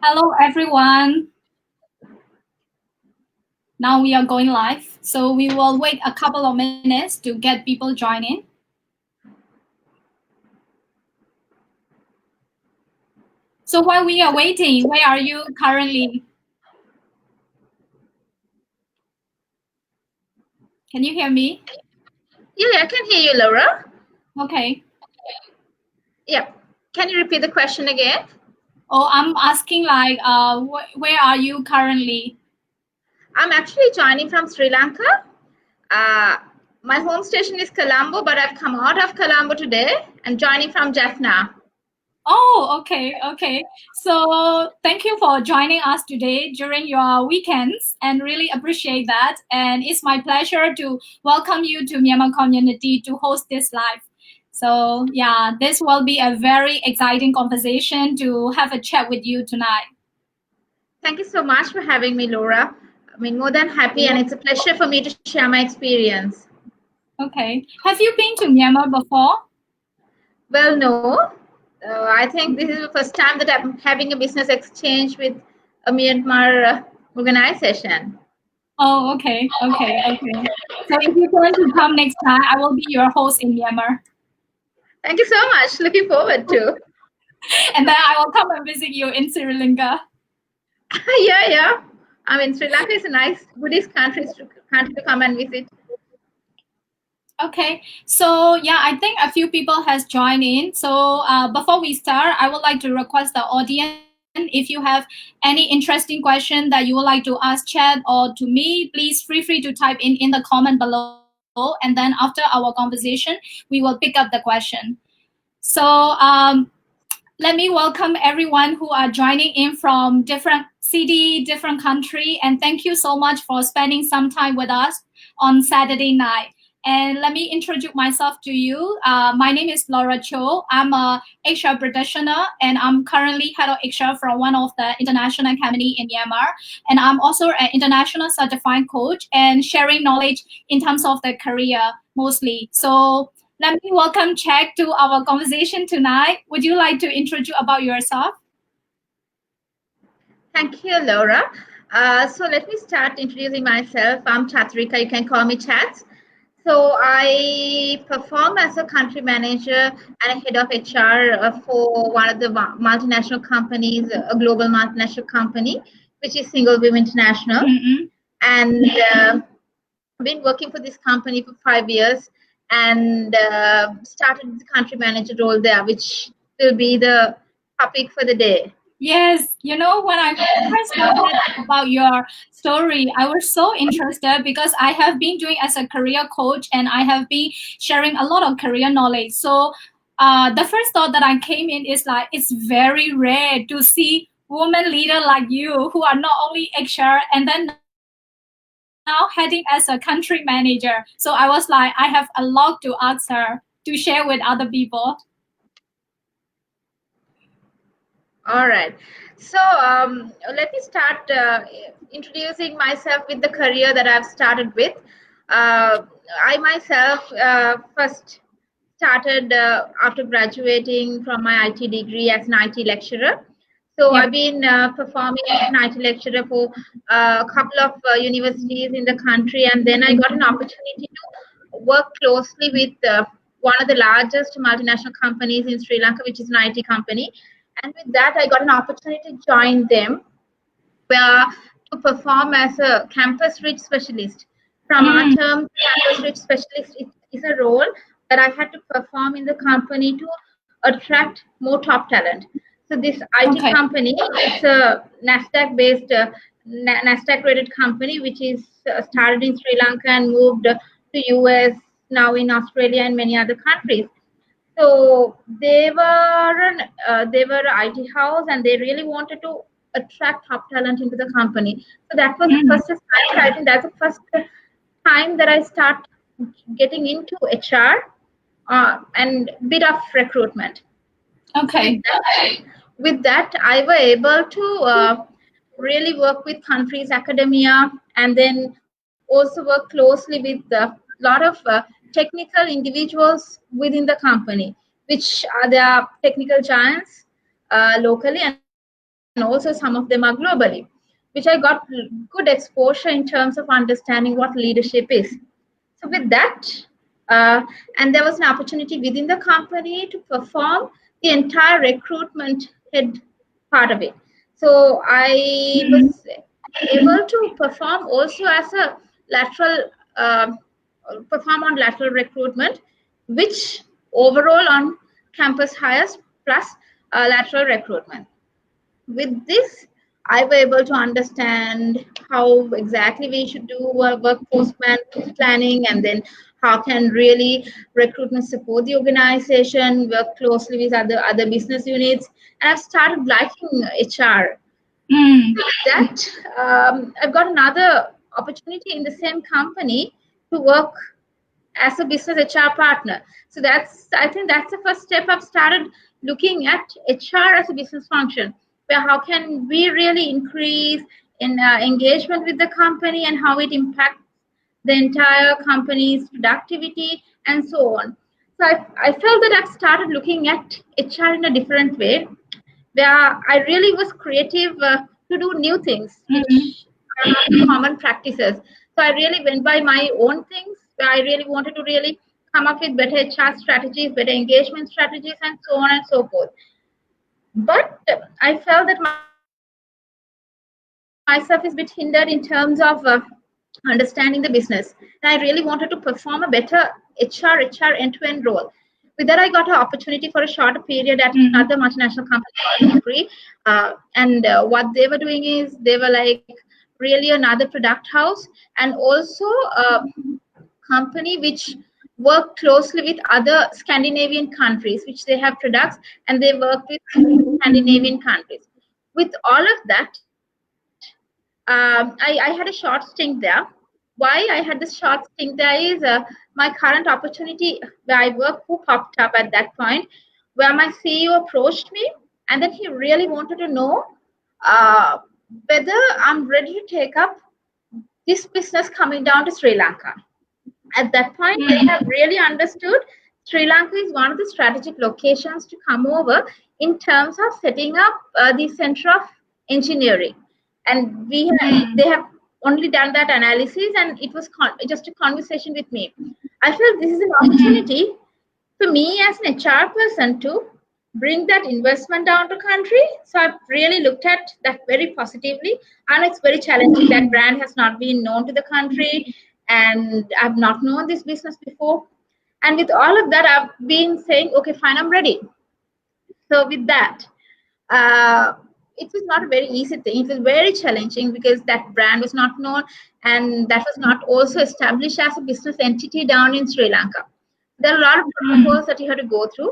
Hello, everyone. Now we are going live. So we will wait a couple of minutes to get people join in. So while we are waiting, where are you currently? Can you hear me? Yeah, I can hear you, Laura. Okay. Yeah. Can you repeat the question again? Oh, I'm asking like, where are you currently? I'm actually joining from Sri Lanka. Uh, my home station is Colombo, but I've come out of Colombo today and joining from Jaffna. Oh, okay. So thank you for joining us today during your weekends and really appreciate that. And it's my pleasure to welcome you to Myanmar community to host this live. So yeah, this will be a very exciting conversation to have a chat with you tonight. Thank you so much for having me, Laura. More than happy, and it's a pleasure for me to share my experience. Okay. Have you been to Myanmar before? Well, no. I think this is the first time that I'm having a business exchange with a Myanmar organization. Oh, okay. So if you want to come next time, I will be your host in Myanmar. Thank you so much. Looking forward to. And then I will come and visit you in Sri Lanka. Yeah. Sri Lanka is a nice Buddhist country to come and visit. Okay, so yeah, I think a few people has joined in. So before we start, I would like to request the audience if you have any interesting question that you would like to ask Chad or to me, please free to type in the comment below, and then after our conversation, we will pick up the question. So let me welcome everyone who are joining in from different city, different country, and thank you so much for spending some time with us on Saturday night. And let me introduce myself to you. My name is Laura Cho. I'm a HR practitioner, and I'm currently head of HR from one of the international company in Myanmar. And I'm also an international certified coach and sharing knowledge in terms of the career mostly. So let me welcome Jack to our conversation tonight. Would you like to introduce about yourself? Thank you, Laura. So let me start introducing myself. I'm Chathurika. You can call me Chats. So I perform as a country manager and a head of HR for one of the multinational companies, a global multinational company, which is Single Women International. Mm-hmm. And I've been working for this company for 5 years and started the country manager role there, which will be the topic for the day. Yes, you know, when I first heard about your story, I was so interested because I have been doing as a career coach and I have been sharing a lot of career knowledge. So the first thought that I came in is like it's very rare to see women leader like you who are not only HR and then now heading as a country manager. So I was like, I have a lot to ask her to share with other people. All right. So let me start introducing myself with the career that I've started with. Uh, I myself first started after graduating from my IT degree as an IT lecturer. So Yep. I've been performing as an IT lecturer for a couple of universities in the country, and then I got an opportunity to work closely with one of the largest multinational companies in Sri Lanka, which is an IT company. And with that, I got an opportunity to join them where to perform as a campus reach specialist. From our Mm, term, campus reach specialist is a role that I had to perform in the company to attract more top talent. So this IT okay. company is a Nasdaq-based, Nasdaq-rated company, which is started in Sri Lanka and moved to US, now in Australia and many other countries. So they were an IT house, and they really wanted to attract top talent into the company. So that was the Mm, first time. I think that's the first time that I start getting into HR and bit of recruitment. So okay. with that, I were able to really work with countries academia, and then also work closely with a lot of technical individuals within the company, which are the technical giants locally, and then and also some of them are globally, which I got good exposure in terms of understanding what leadership is. So with that, uh, and there was an opportunity within the company to perform the entire recruitment head part of it. So I was able to perform also as a lateral, perform on lateral recruitment, which overall on campus hires plus lateral recruitment. With this, I was able to understand how exactly we should do workforce planning, and then how can really recruitment support the organization, work closely with other business units. And I've started liking HR. Mm. That I've got another opportunity in the same company to work as a business HR partner. So I think that's the first step. I've started looking at HR as a business function, where how can we really increase in engagement with the company and how it impacts the entire company's productivity and so on. So I felt that I've started looking at HR in a different way, where I really was creative to do new things, Mm. which are not common practices. So I really went by my own things, where I really wanted to really come up with better HR strategies, better engagement strategies, and so on and so forth. But I felt that myself is a bit hindered in terms of understanding the business. And I really wanted to perform a better HR end-to-end role. With that, I got an opportunity for a shorter period at another multinational company called Capri. And what they were doing is they were like really another product house, and also a company which work closely with other Scandinavian countries, which they have products, and they work with Scandinavian countries. With all of that, I had a short stint there. Why I had this short stint there is my current opportunity where I work who popped up at that point, where my CEO approached me, and then he really wanted to know uh, whether I'm ready to take up this business coming down to Sri Lanka. At that point, they have really understood Sri Lanka is one of the strategic locations to come over in terms of setting up the center of engineering. And they have only done that analysis, and it was just a conversation with me. I felt this is an opportunity for me as an HR person to bring that investment down to country. So I've really looked at that very positively. And it's very challenging. That brand has not been known to the country, and I've not known this business before. And with all of that, I've been saying, okay, fine, I'm ready. So with that, uh, it was not a very easy thing. It was very challenging because that brand was not known, and that was not also established as a business entity down in Sri Lanka. There are a lot of protocols that you have to go through.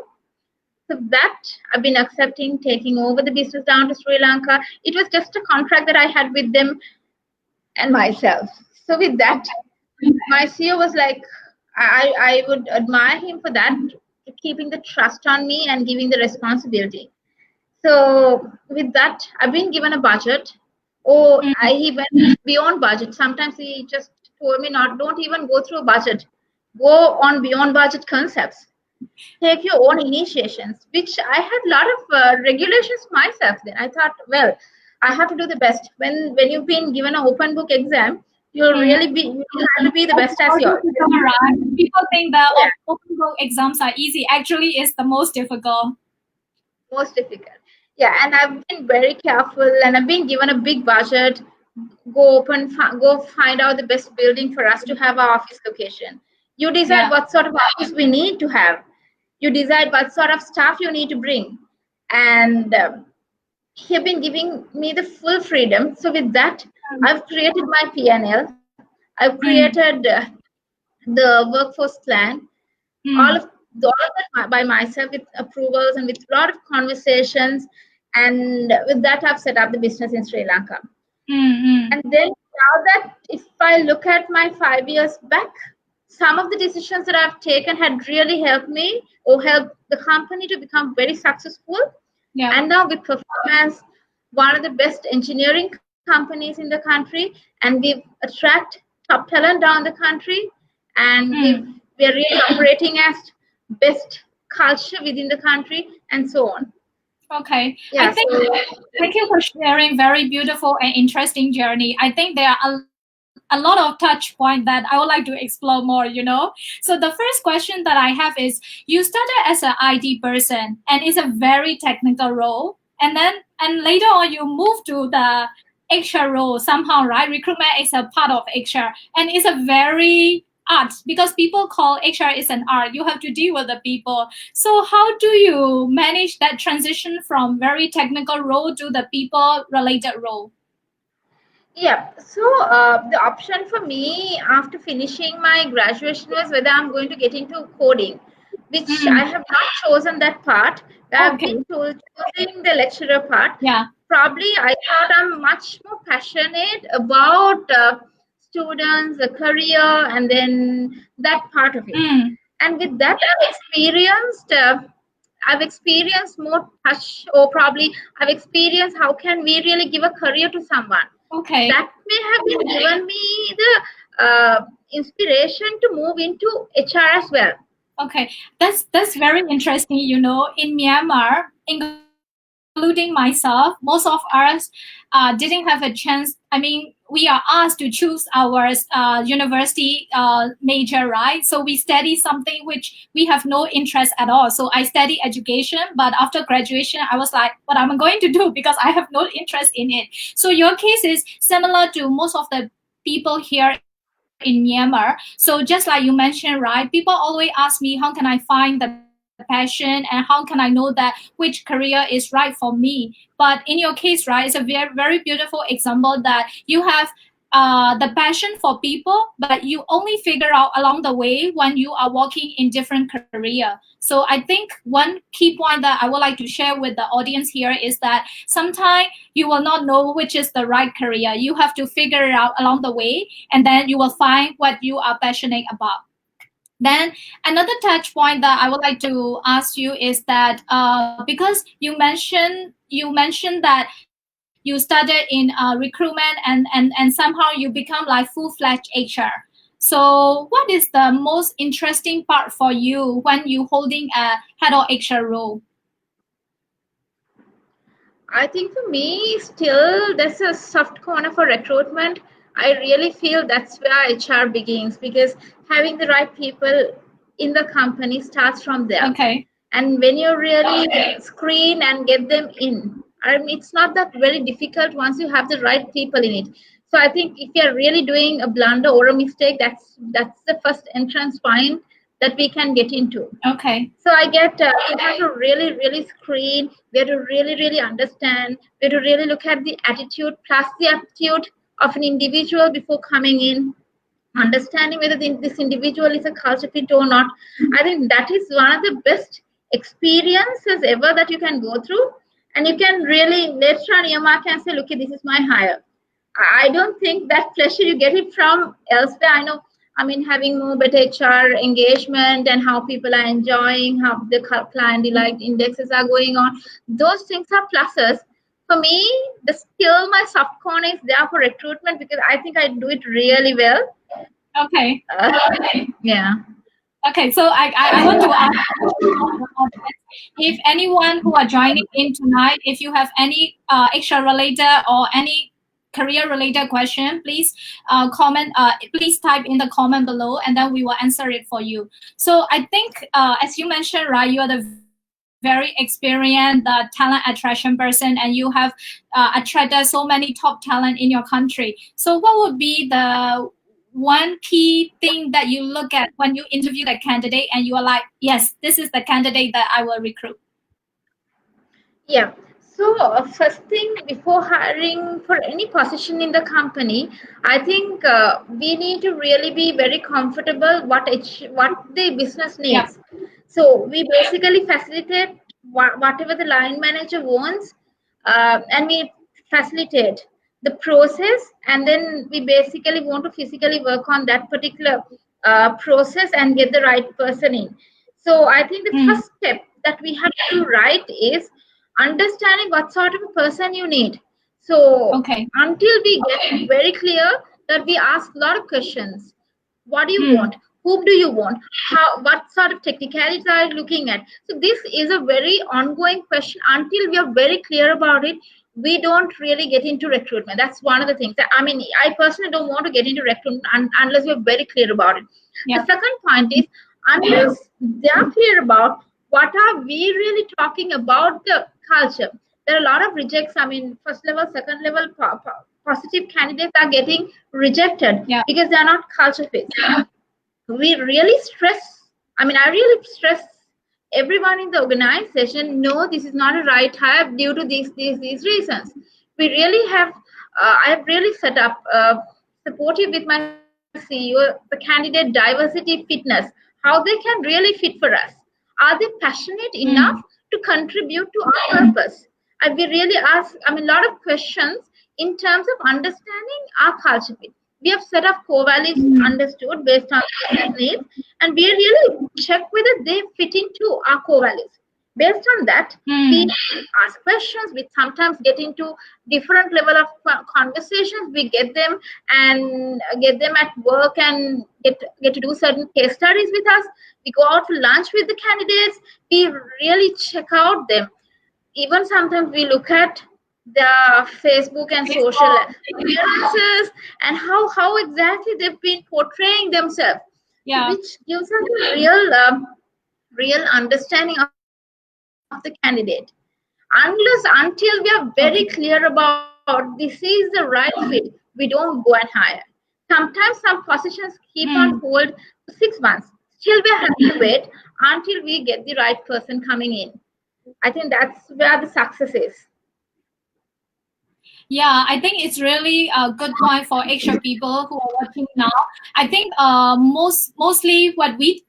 So that I've been accepting, taking over the business down to Sri Lanka. It was just a contract that I had with them and myself. So with that, my CEO was like, I would admire him for that, keeping the trust on me and giving the responsibility. So with that, I've been given a budget. Oh, he went beyond budget. Sometimes he just told me not, don't even go through a budget. Go on beyond budget concepts. Take your own initiations, which I had a lot of regulations myself. Then I thought, well, I have to do the best. When you've been given an open book exam, you have to be the best as yours. Right. People think that Yeah, open book exams are easy. Actually, it's the most difficult. most difficult. Yeah, and I've been very careful, and I've been given a big budget. Go find out the best building for us to have our office location. You decide Yeah. what sort of office we need to have. You decide what sort of staff you need to bring, and he have been giving me the full freedom. So with that, I've created my P&L. I've created the workforce plan, all of that by myself with approvals and with a lot of conversations. And with that, I've set up the business in Sri Lanka. And then now that if I look at my 5 years back, some of the decisions that I've taken had really helped me or helped the company to become very successful. Yeah. And now with performance, one of the best engineering companies in the country, and we've attract top talent down the country, and we're really operating as best culture within the country, and so on. Okay. I Yeah, think so thank you for sharing very beautiful and interesting journey. I think there are a lot of touch point that I would like to explore more. So the first question that I have is you started as an IT person and it's a very technical role and later on you move to the HR role somehow, right? Recruitment is a part of HR and it's a very art because people call HR is an art. You have to deal with the people. So how do you manage that transition from very technical role to the people related role? yeah, so the option for me after finishing my graduation was whether I'm going to get into coding, which I Mm, have not chosen that part. I've been okay. choosing the lecturer part. Yeah. Probably I thought I'm much more passionate about students, the career, and then that part of it. Mm, And with that, I've experienced more touch, or probably I've experienced how can we really give a career to someone. okay. That may have been given me the inspiration to move into HR as well. Okay, that's very interesting. In Myanmar, including myself, most of us didn't have a chance. I mean, we are asked to choose our university major, right? So we study something which we have no interest at all. So I study education, but after graduation, I was like, what am I going to do? Because I have no interest in it. So your case is similar to most of the people here in Myanmar. So just like you mentioned, right? People always ask me, how can I find the passion and how can I know that which career is right for me? But in your case, right, it's a very beautiful example that you have the passion for people, but you only figure out along the way when you are working in different career. So I think one key point that I would like to share with the audience here is that sometimes you will not know which is the right career. You have to figure it out along the way, and then you will find what you are passionate about. Then another touch point that I would like to ask you is that because you mentioned that you started in recruitment and somehow you become like full-fledged HR. So what is the most interesting part for you when you holding a head of HR role? I think for me, still, there's a soft corner for recruitment. I really feel that's where HR begins because having the right people in the company starts from there. Okay. And when you really screen and get them in, I mean, it's not that very difficult once you have the right people in it. So I think if you're really doing a blunder or a mistake, that's the first entrance point that we can get into. Okay. So I get we have to really, really screen. We have to really, really understand. We have to really look at the attitude plus the aptitude of an individual before coming in. Understanding whether this individual is a culture fit or not. I think that is one of the best experiences ever that you can go through, and you can really later on earmark and say, "Okay, this is my hire." I don't think that pleasure you get it from elsewhere. I know, I mean, having more better HR engagement and how people are enjoying, how the client delight indexes are going on. Those things are pluses. For me, the skill, my soft corner is there for recruitment because I think I do it really well. Okay. Yeah. Okay, so I want to ask the audience, if anyone who are joining in tonight, if you have any extra related or any career related question, please comment. Please type in the comment below, and then we will answer it for you. So I think, as you mentioned, right, you are the very experienced talent attraction person, and you have attracted so many top talent in your country. So what would be the one key thing that you look at when you interview the candidate and you are like, yes, this is the candidate that I will recruit? Yeah. So, first thing before hiring for any position in the company, I think we need to really be very comfortable what the business Yep. needs. So, we basically facilitate whatever the line manager wants, and we facilitate the process, and then we basically want to physically work on that particular process and get the right person in. So, I think the Mm, first step that we have to do right is understanding what sort of a person you need. So okay. until we get very clear that we ask a lot of questions. What do you Mm, want? whom do you want, how, what sort of technicalities are you looking at. So this is a very ongoing question. Until we are very clear about it, we don't really get into recruitment. That's one of the things that, I mean, I personally don't want to get into recruitment unless we're very clear about it. The Yeah. second point is, unless they are clear about what are we really talking about the culture, there are a lot of rejects. I mean, first level, second level positive candidates are getting rejected Yeah. because they are not culture fit. We really stress, I mean, I really stress everyone in the organization, no, this is not a right hire due to these reasons. We really have, I have really set up supportive with my CEO the candidate diversity fitness, how they can really fit for us. Are they passionate enough Mm. to contribute to our purpose? And we really ask, I mean, a lot of questions in terms of understanding our culture fit. We have set up core values Mm. understood based on business needs, and we really check whether they fit into our core values. Based on that, we Mm. ask questions. We sometimes get into different level of conversations. We get them and get them at work and get to do certain case studies with us. We go out to lunch with the candidates. We really check out them. Even sometimes we look at the Facebook and social appearances and how exactly they've been portraying themselves, so Yeah. which gives us a real understanding of the candidate. Until we are very clear Okay. about this is the right fit, we don't go and hire. Sometimes some positions keep on hold Mm. for 6 months. Still, we are having to wait until we get the right person coming in. I think that's where the success is. Yeah, I think it's really a good point for extra people who are watching now. I think mostly what we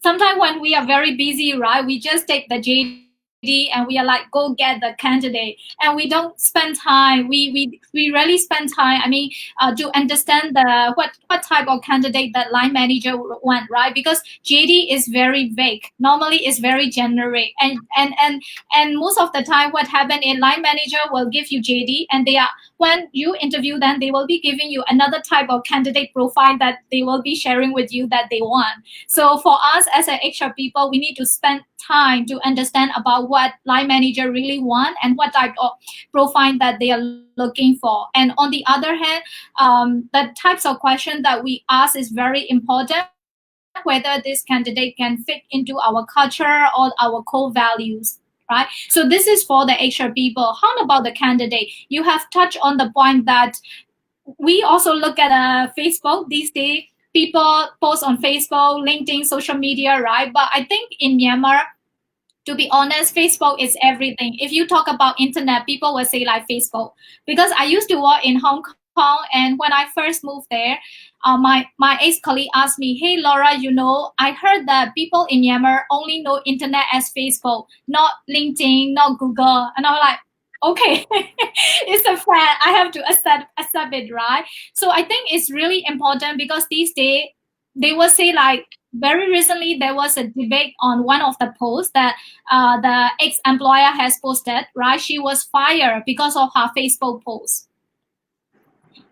sometimes when we are very busy, right? We just take the JD and we are like, go get the candidate, and we don't spend time. We really spend time. I mean, to understand what type of candidate that line manager want, right? Because JD is very vague. Normally, it's very generic, and most of the time what happen is line manager will give you JD, and they are when you interview them, they will be giving you another type of candidate profile that they will be sharing with you that they want. So for us as an HR people, we need to spend time to understand about what line manager really want and what type of profile that they are looking for. And on the other hand, the types of question that we ask is very important, whether this candidate can fit into our culture or our core values, right? So this is for the HR people. How about the candidate? You have touched on the point that we also look at Facebook these days. People post on Facebook, LinkedIn, social media, right? But I think in Myanmar, to be honest, Facebook is everything. If you talk about internet, people will say like Facebook. Because I used to work in Hong Kong, and when I first moved there, my ex colleague asked me, "Hey Laura, I heard that people in Myanmar only know internet as Facebook, not LinkedIn, not Google." And I was like, okay, it's a fact. I have to accept it, right? So I think it's really important because these days they will say like very recently there was a debate on one of the posts that the ex-employer has posted, right? She was fired because of her Facebook post.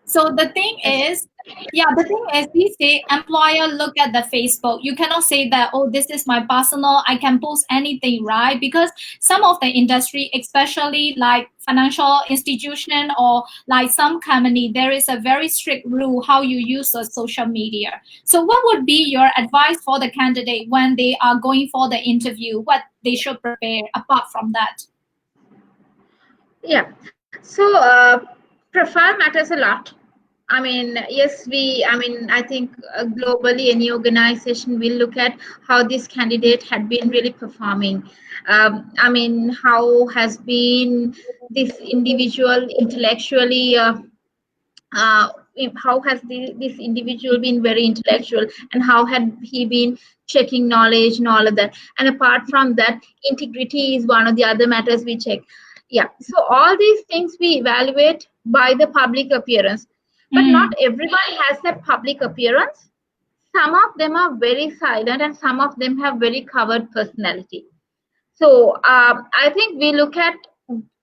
So the thing Yes. is, yeah, the thing is, these days, employer look at the Facebook. You cannot say that, oh, this is my personal, I can post anything, right? Because some of the industry, especially like financial institution or like some company, there is a very strict rule how you use the social media. So what would be your advice for the candidate when they are going for the interview? What they should prepare apart from that? Yeah. So profile matters a lot. I mean, yes, I mean, I think globally any organization will look at how this candidate had been really performing. I mean, how has been this individual intellectually, uh, how has this individual been very intellectual, and how had he been checking knowledge and all of that. And apart from that, integrity is one of the other matters we check. Yeah, so all these things we evaluate by the public appearance, but not Mm, everyone has that public appearance. Some of them are very silent and some of them have very covered personality. So I think we look at,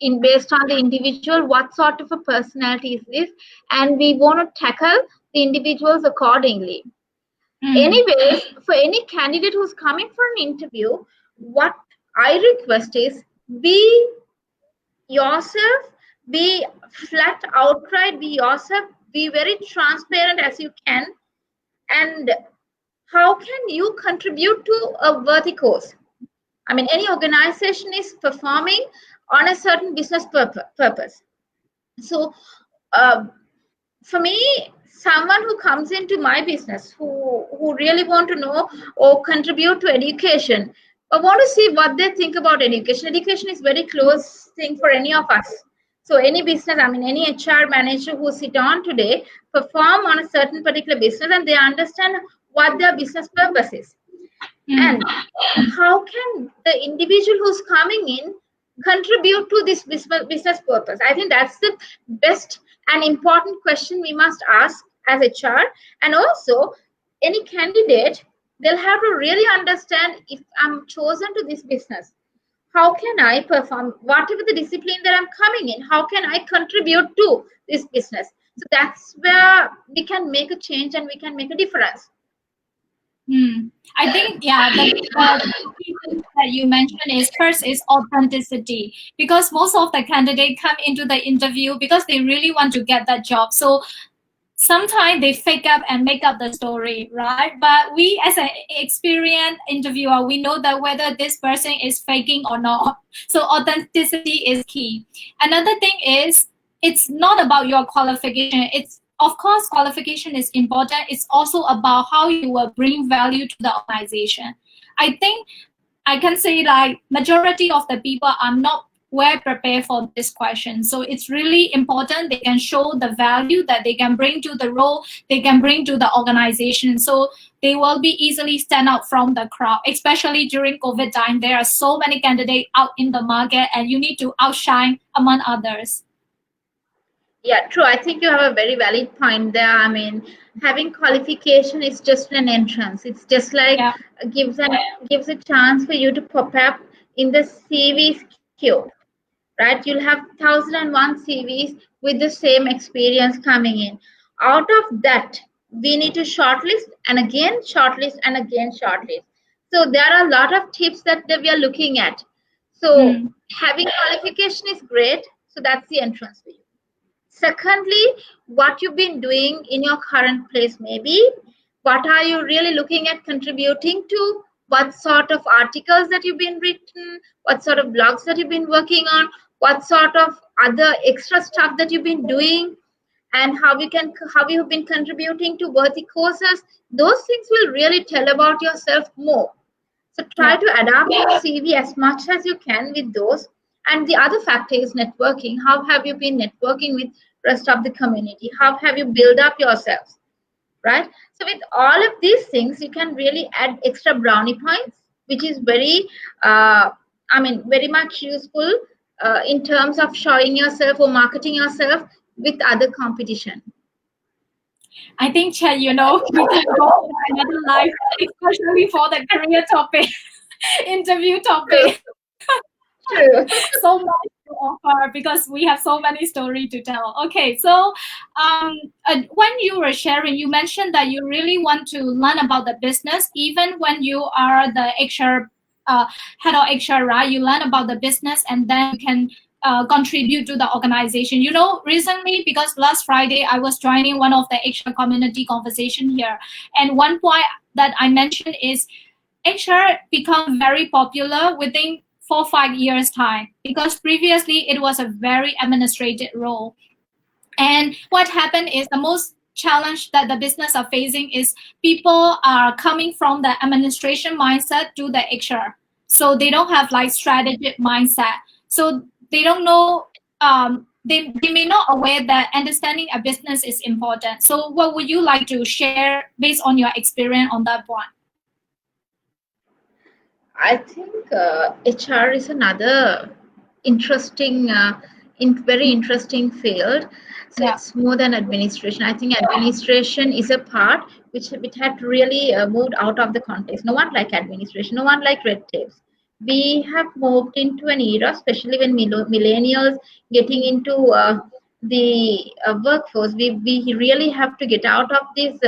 in based on the individual, what sort of a personality is this, and we want to tackle the individuals accordingly. Mm. Anyways, for any candidate who's coming for an interview, what I request is be yourself, be flat outright, be yourself, be very transparent as you can. And how can you contribute to a worthy cause? I mean, any organization is performing on a certain business purpose. So, uh, for me, someone who comes into my business who really want to know or contribute to education, I want to see what they think about education is very close thing for any of us. So any business, I mean any HR manager who sit on today perform on a certain particular business and they understand what their business purpose is, Mm. and how can the individual who's coming in contribute to this business purpose? I think that's the best and important question we must ask as HR. And also, any candidate, they'll have to really understand, if I'm chosen to this business, how can I perform whatever the discipline that I'm coming in? How can I contribute to this business? So that's where we can make a change and we can make a difference. I think, yeah, the key thing that you mentioned is first is authenticity, because most of the candidates come into the interview because they really want to get that job. So sometimes they fake up and make up the story, right? But we, as an experienced interviewer, we know that whether this person is faking or not. So authenticity is key. Another thing is, it's not about your qualification. It's, of course, qualification is important. It's also about how you will bring value to the organization. I think I can say like majority of the people are not well prepared for this question. So it's really important they can show the value that they can bring to the role, they can bring to the organization. So they will be easily stand out from the crowd, especially during COVID time. There are so many candidates out in the market and you need to outshine among others. Yeah, true. I think you have a very valid point there. I mean, having qualification is just an entrance. It's just like Yeah. gives a chance for you to pop up in the CVs queue, right? You'll have 1,001 CVs with the same experience coming in. Out of that, we need to shortlist and again shortlist and again shortlist. So there are a lot of tips that we are looking at. So Mm. having qualification is great. So that's the entrance for you. Secondly, what you've been doing in your current place, maybe what are you really looking at contributing to? What sort of articles that you've been written? What sort of blogs that you've been working on? What sort of other extra stuff that you've been doing? And how you've been contributing to worthy causes? Those things will really tell about yourself more. So try Yeah. to adapt your CV as much as you can with those. And the other factor is networking. How have you been networking with rest of the community? How have you built up yourselves? Right? So with all of these things, you can really add extra brownie points, which is very much useful in terms of showing yourself or marketing yourself with other competition. I think, Chad, we can go for another live, especially for the career topic, interview True, topic. true. So much to offer because we have so many stories to tell. Okay, so when you were sharing, you mentioned that you really want to learn about the business, even when you are the HR head of HR, right? You learn about the business and then you can contribute to the organization. Recently, because last Friday I was joining one of the HR community conversation here, and one point that I mentioned is HR become very popular within 4 5 years time, because previously it was a very administrative role. And what happened is the most challenge that the business are facing is people are coming from the administration mindset to the HR. So they don't have like strategic mindset. So they don't know, they may not aware that understanding a business is important. So what would you like to share based on your experience on that one? I think HR is another very interesting field. So Yeah. it's more than administration. I think administration is a part which had really moved out of the context. No one like administration. No one like red tapes. We have moved into an era, especially when millennials getting into the workforce. We really have to get out of this.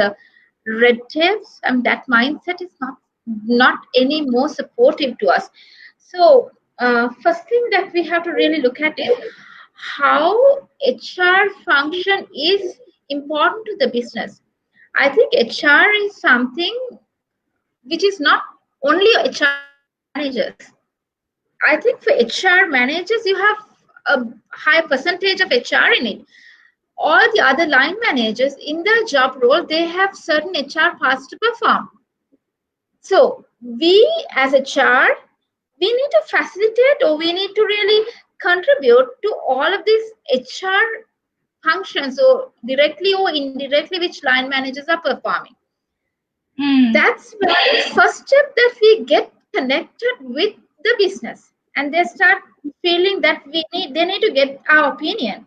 red tapes, and that mindset is not any more supportive to us. So first thing that we have to really look at is how HR function is important to the business. I think HR is something which is not only HR managers. I think for HR managers, you have a high percentage of HR in it. All the other line managers in their job role, they have certain HR parts to perform. So we as HR, we need to facilitate, or we need to really contribute to all of these HR functions, or directly or indirectly, which line managers are performing. That's where the first step that we get connected with the business, and they start feeling that they need to get our opinion.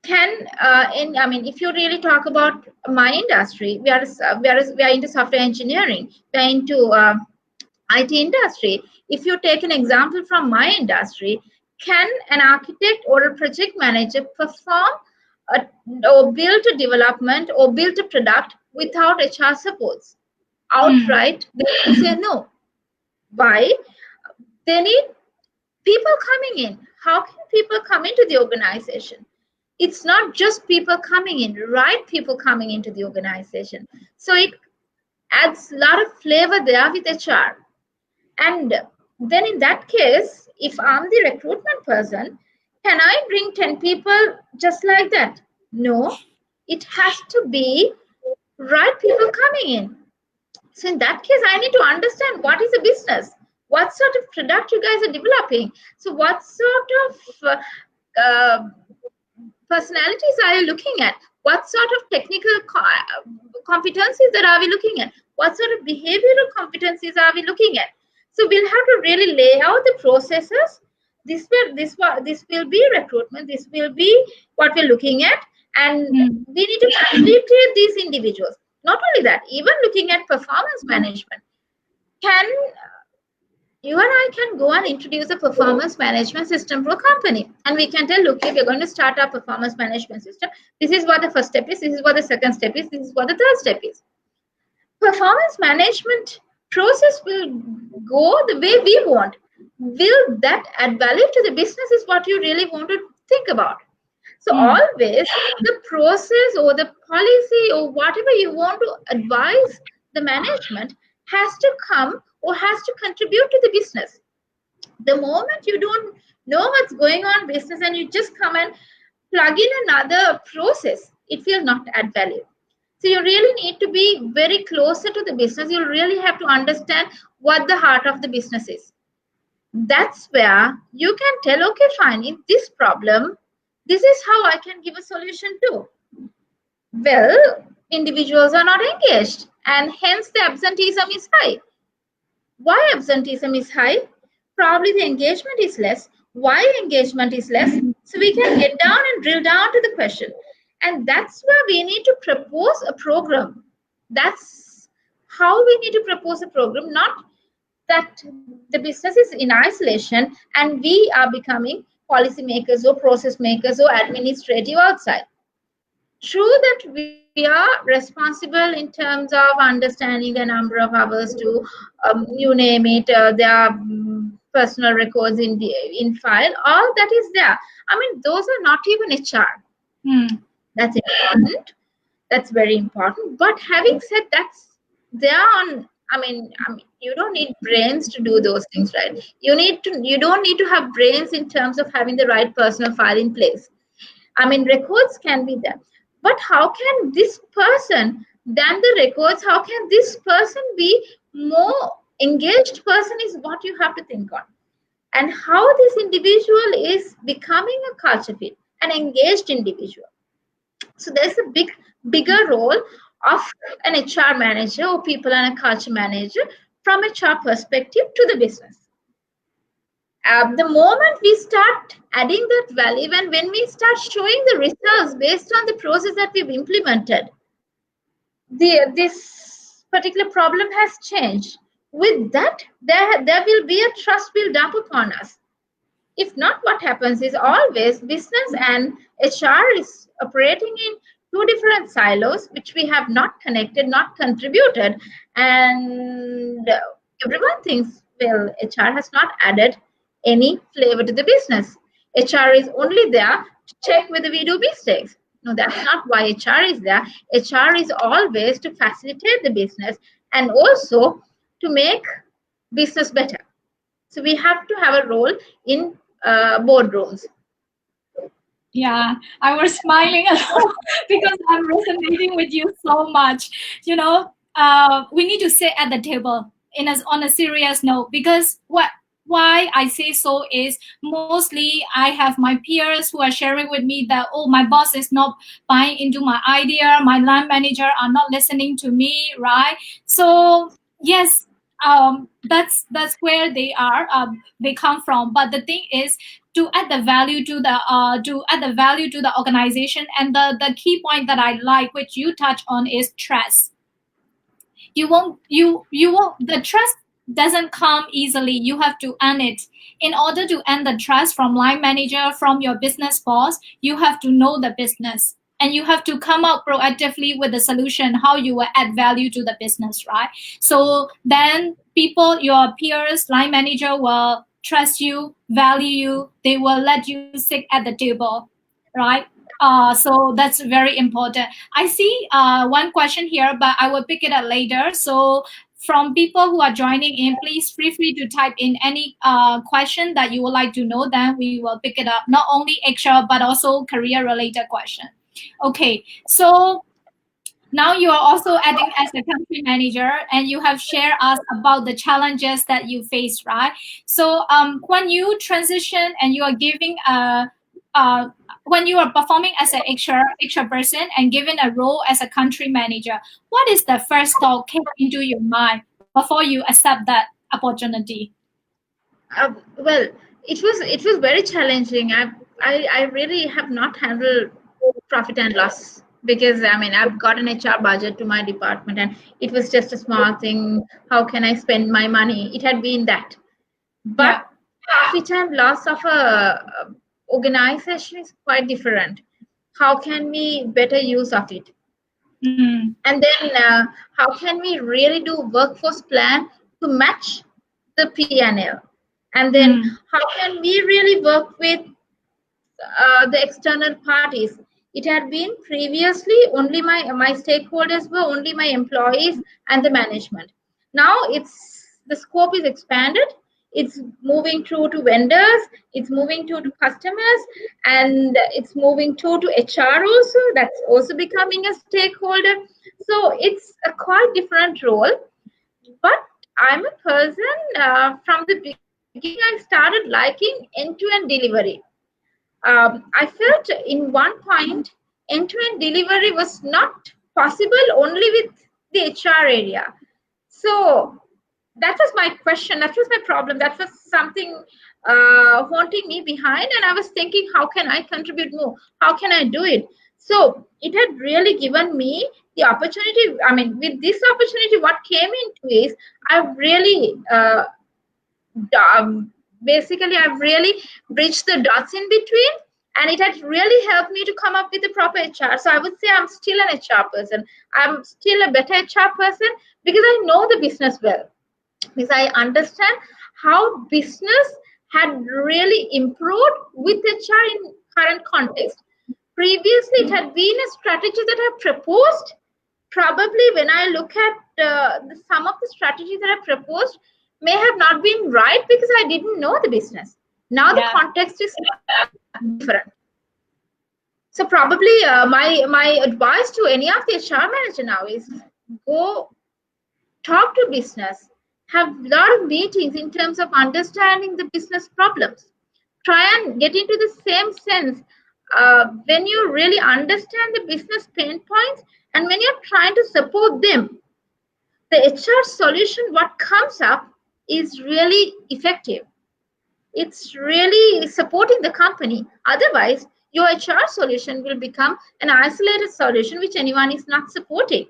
If you really talk about my industry, we are into software engineering, we are into IT industry. If you take an example from my industry, can an architect or a project manager perform a, or build a development or build a product without HR supports? Outright, they will say no. Why? They need people coming in. How can people come into the organization? It's not just people coming in, right people coming into the organization. So it adds a lot of flavor there with HR. And then in that case, if I'm the recruitment person, can I bring 10 people just like that? No, it has to be right people coming in. So in that case, I need to understand what is a business, what sort of product you guys are developing. So what sort of personalities are you looking at? What sort of technical competencies that are we looking at? What sort of behavioral competencies are we looking at? So we'll have to really lay out the processes. This will be recruitment. This will be what we're looking at, and we need to facilitate these individuals. Not only that, even looking at performance management. Can you and I can go and introduce a performance management system to a company, and we can tell, look, we're going to start our performance management system. This is what the first step is. This is what the second step is. This is what the third step is. Performance management process will go the way we want. Will that add value to the business? Is what you really want to think about. So always the process or the policy or whatever you want to advise the management has to come or has to contribute to the business. The moment you don't know what's going on business and you just come and plug in another process, it will not add value. So you really need to be very closer to the business. You really have to understand what the heart of the business is. That's where you can tell, okay, fine, if this problem, this is how I can give a solution to. Well, individuals are not engaged, and hence the absenteeism is high. Why absenteeism is high? Probably the engagement is less. Why engagement is less? So we can get down and drill down to the question. And that's where we need to propose a program. That's how we need to propose a program, not that the business is in isolation and we are becoming policymakers or process makers or administrative outside. True that we are responsible in terms of understanding the number of hours to you name it, their personal records in file, all that is there. I mean, those are not even HR. That's important. That's very important. But having said that's there on, you don't need brains to do those things, right? You don't need to have brains in terms of having the right personal file in place. I mean, records can be there. But how can this person, than the records, how can this person be more engaged person is what you have to think on. And how this individual is becoming a culture fit, an engaged individual. So there's a bigger role of an HR manager or people and a culture manager from a HR perspective to the business. The moment we start adding that value and when we start showing the results based on the process that we've implemented, this particular problem has changed. With that, there will be a trust built up upon us. If not, what happens is always business and HR is operating in two different silos which we have not connected, not contributed, and everyone thinks, well, HR has not added any flavor to the business. HR is only there to check whether we do mistakes. No, that's not why HR is there. HR is always to facilitate the business and also to make business better. So we have to have a role in boardrooms. Yeah, I was smiling a lot because I'm resonating with you so much. We need to sit at the table on a serious note, because why I say so is mostly I have my peers who are sharing with me that, oh, my boss is not buying into my idea, my line manager are not listening to me, right? So yes, that's where they come from. But the thing is, to add the value to the organization, and the key point that I like, which you touch on, is trust. You won't The trust doesn't come easily. You have to earn it. In order to earn the trust from line manager, from your business boss, you have to know the business, and you have to come up proactively with the solution, how you will add value to the business, right? So then people, your peers, line manager, will trust you, value you. They will let you sit at the table, right? So that's very important. I see one question here, but I will pick it up later. So from people who are joining in, please feel free to type in any question that you would like to know. Then we will pick it up. Not only HR, but also career related question. Okay, so now you are also acting as a country manager, and you have shared us about the challenges that you face, right? So when you transition and you are giving uh, when you are performing as an HR person and given a role as a country manager, what is the first thought came into your mind before you accept that opportunity? Well, it was very challenging. I really have not handled profit and loss because I mean I've got an HR budget to my department and it was just a small thing. How can I spend my money? It had been that, but Yeah. profit and loss of a organization is quite different. How can we better use of it? Mm, And then how can we really do workforce plan to match the P&L? And then mm, how can we really work with the external parties? It had been previously only my stakeholders were only my employees and the management. Now it's the scope is expanded. It's moving through to vendors, it's moving through to customers, and it's moving through to HR also. That's also becoming a stakeholder. So it's a quite different role. But I'm a person from the beginning. I started liking end-to-end delivery. I felt in one point end-to-end delivery was not possible only with the HR area. So that was my question. That was my problem. That was something haunting me behind. And I was thinking, how can I contribute more? How can I do it? So it had really given me the opportunity. I mean, with this opportunity, what came into is I've really um, basically I've really bridged the dots in between, and it had really helped me to come up with a proper HR. So I would say I'm still an HR person. I'm still a better HR person because I know the business well, because I understand how business had really improved with HR in current context. Previously, it had been a strategy that I proposed. Probably when I look at some of the strategies that I proposed may have not been right because I didn't know the business. Now the yeah. context is different. So probably my advice to any of the HR manager now is go talk to business, have a lot of meetings in terms of understanding the business problems. Try and get into the same sense when you really understand the business pain points and when you're trying to support them. The HR solution, what comes up, is really effective. It's really supporting the company. Otherwise, your HR solution will become an isolated solution which anyone is not supporting.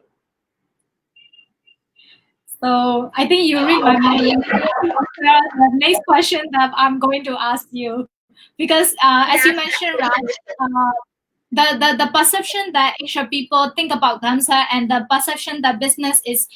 So I think you read my mind. You answer the next question that I'm going to ask you, because as you Yes. mentioned, right? the perception that Asia people think about themselves and the perception that business is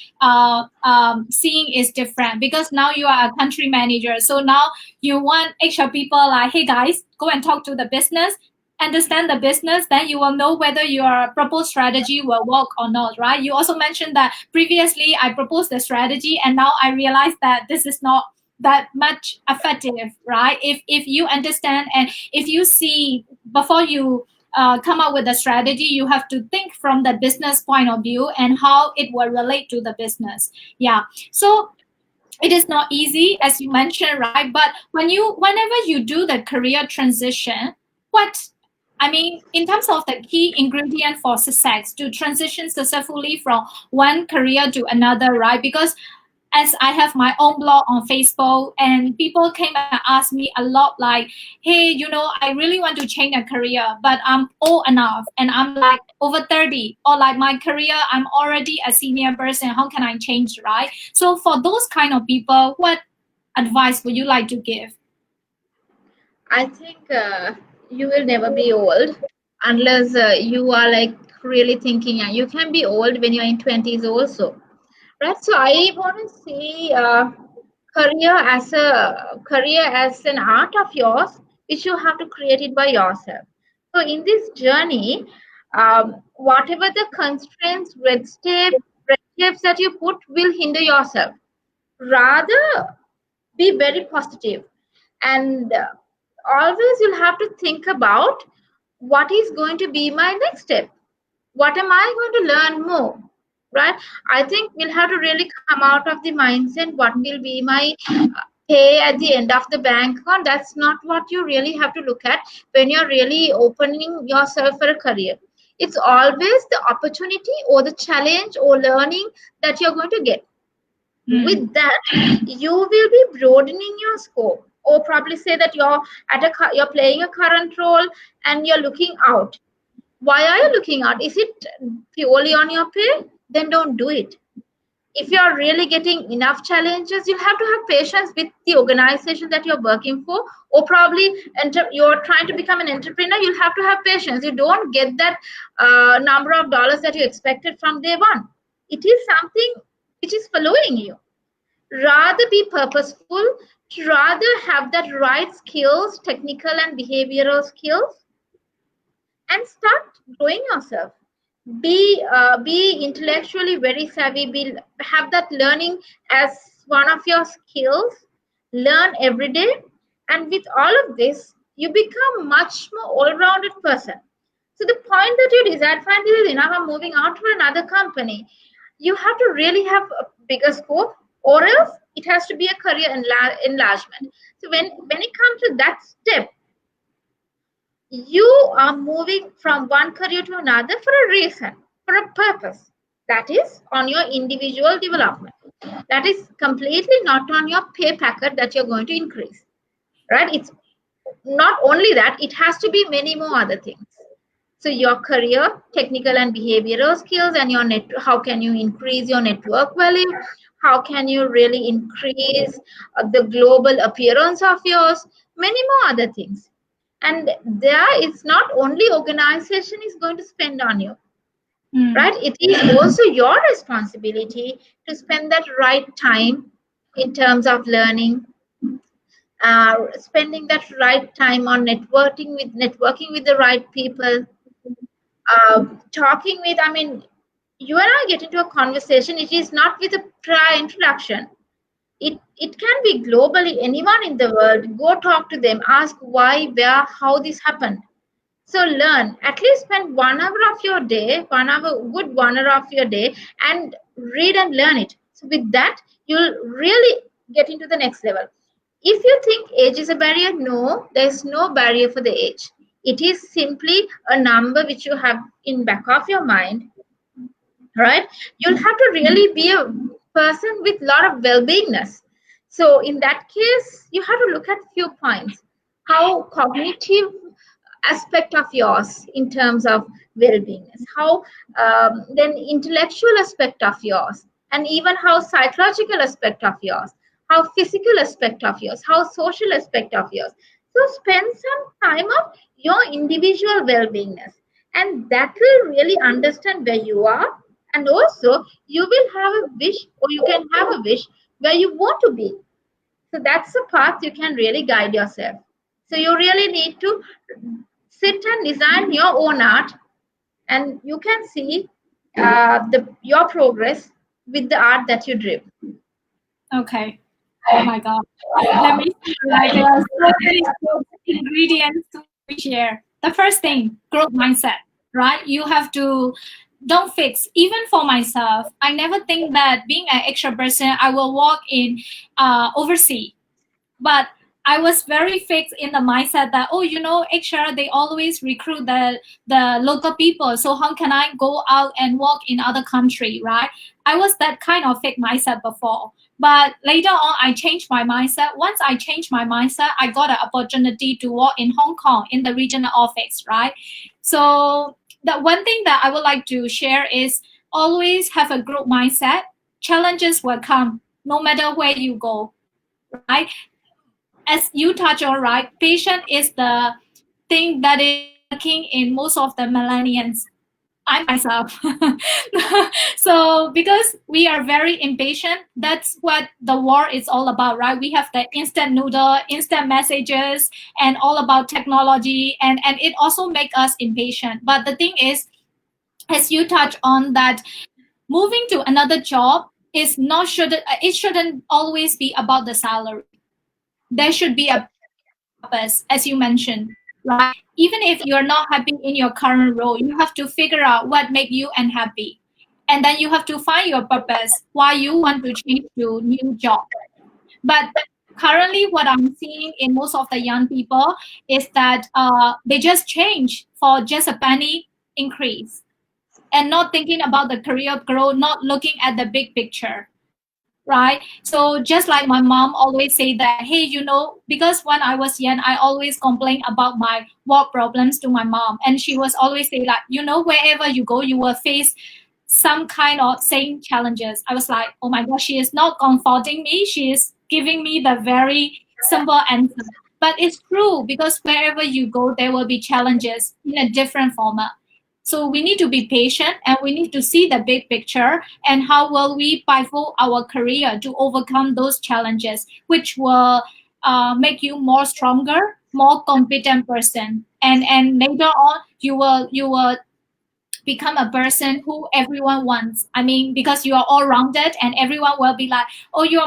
seeing is different, because now you are a country manager, so now you want Asia people like, hey guys, go and talk to the business, understand the business, then you will know whether your proposed strategy will work or not, right? You also mentioned that previously I proposed the strategy and now I realized that this is not that much effective, right? If you understand and if you see before you come up with a strategy, you have to think from the business point of view and how it will relate to the business. Yeah. So it is not easy, as you mentioned, right? But whenever you do the career transition, what I mean, in terms of the key ingredient for success to transition successfully from one career to another, right? Because as I have my own blog on Facebook, and people came and asked me a lot, like, hey, I really want to change a career, but I'm old enough and I'm like over 30, or like my career, I'm already a senior person. How can I change, right? So for those kind of people, what advice would you like to give? I think you will never be old unless you are like really thinking. And you can be old when you're in 20s also, right? So I want to say career as an art of yours, which you have to create it by yourself. So in this journey, whatever the constraints, red tapes that you put will hinder yourself. Rather, be very positive and always you'll have to think about what is going to be my next step, what am I going to learn more, right? I think we'll have to really come out of the mindset what will be my pay at the end of the bank account. That's not what you really have to look at when you're really opening yourself for a career. It's always the opportunity or the challenge or learning that you're going to get. Mm, With that you will be broadening your scope, or probably say that you're playing a current role and you're looking out. Why are you looking out? Is it purely on your pay? Then don't do it. If you're really getting enough challenges, you have to have patience with the organization that you're working for, or probably you're trying to become an entrepreneur. You'll have to have patience. You don't get that number of dollars that you expected from day one. It is something which is following you. Rather be purposeful, rather have that right skills, technical and behavioral skills, and start growing yourself. Be intellectually very savvy, be have that learning as one of your skills. Learn every day, and with all of this you become much more all-rounded person. So the point that your desired find is enough of moving out for another company, you have to really have a bigger scope, or else it has to be a career enlargement. So when it comes to that step, you are moving from one career to another for a reason, for a purpose. That is on your individual development. That is completely not on your pay packet that you're going to increase. Right? It's not only that, it has to be many more other things. So your career, technical and behavioral skills, and how can you increase your network value? How can you really increase the global appearance of yours? Many more other things. And there, it's not only organization is going to spend on you, mm, right? It is also your responsibility to spend that right time in terms of learning, spending that right time on networking with the right people, talking with. I mean, you and I get into a conversation. It is not with a prior introduction. It can be globally anyone in the world. Go talk to them. Ask why, where, how this happened. So learn. At least spend 1 hour of your day, 1 hour, good 1 hour of your day, and read and learn it. So with that, you'll really get into the next level. If you think age is a barrier, no, there's no barrier for the age. It is simply a number which you have in back of your mind, right? You'll have to really be a person with a lot of well-beingness. So in that case, you have to look at few points. How cognitive aspect of yours in terms of well-beingness, how then intellectual aspect of yours, and even how psychological aspect of yours, how physical aspect of yours, how social aspect of yours. So spend some time of your individual well-beingness, and that will really understand where you are, and also you will have a wish, or you can have a wish where you want to be. So that's the path you can really guide yourself. So you really need to sit and design your own art, and you can see your progress with the art that you drew. Okay. Oh my God. Let me see. Like so many good ingredients to be shared. The first thing, growth mindset, right? You have to don't fix. Even for myself, I never think that being an extra person, I will walk in overseas. But I was very fixed in the mindset that, oh, HR, they always recruit the local people. So how can I go out and work in other country, right? I was that kind of fake mindset before. But later on, I changed my mindset. Once I changed my mindset, I got an opportunity to work in Hong Kong in the regional office, right? So the one thing that I would like to share is always have a growth mindset. Challenges will come no matter where you go, right? As you touch on, right, patience is the thing that is lacking in most of the millennials. I myself. So because we are very impatient, that's what the war is all about, right? We have the instant noodle, instant messages, and all about technology, and it also make us impatient. But the thing is, as you touch on that, moving to another job is not should it shouldn't always be about the salary. There should be a purpose, as you mentioned, right? Even if you're not happy in your current role, you have to figure out what makes you unhappy. And then you have to find your purpose, why you want to change to new job. But currently, what I'm seeing in most of the young people is that they just change for just a penny increase and not thinking about the career growth, not looking at the big picture, right? So just like my mom always say that, hey, because when I was young, I always complain about my work problems to my mom, and she was always say like, wherever you go, you will face some kind of same challenges. I was like, oh my gosh, she is not comforting me. She is giving me the very simple answer. But it's true because wherever you go, there will be challenges in a different format. So we need to be patient and we need to see the big picture and how will we pivot our career to overcome those challenges, which will make you more stronger, more competent person. And later on, you will become a person who everyone wants. I mean, because you are all rounded, and everyone will be like, "Oh, you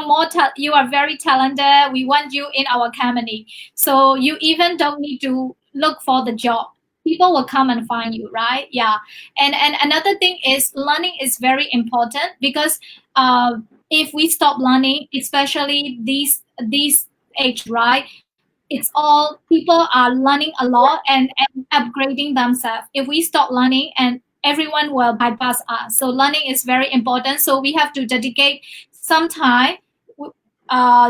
are very talented. We want you in our company." So you even don't need to look for the job. People will come and find you, right? Yeah. And another thing is learning is very important because if we stop learning, especially these age, right? It's all people are learning a lot and upgrading themselves. If we stop learning, and everyone will bypass us. So learning is very important. So we have to dedicate some time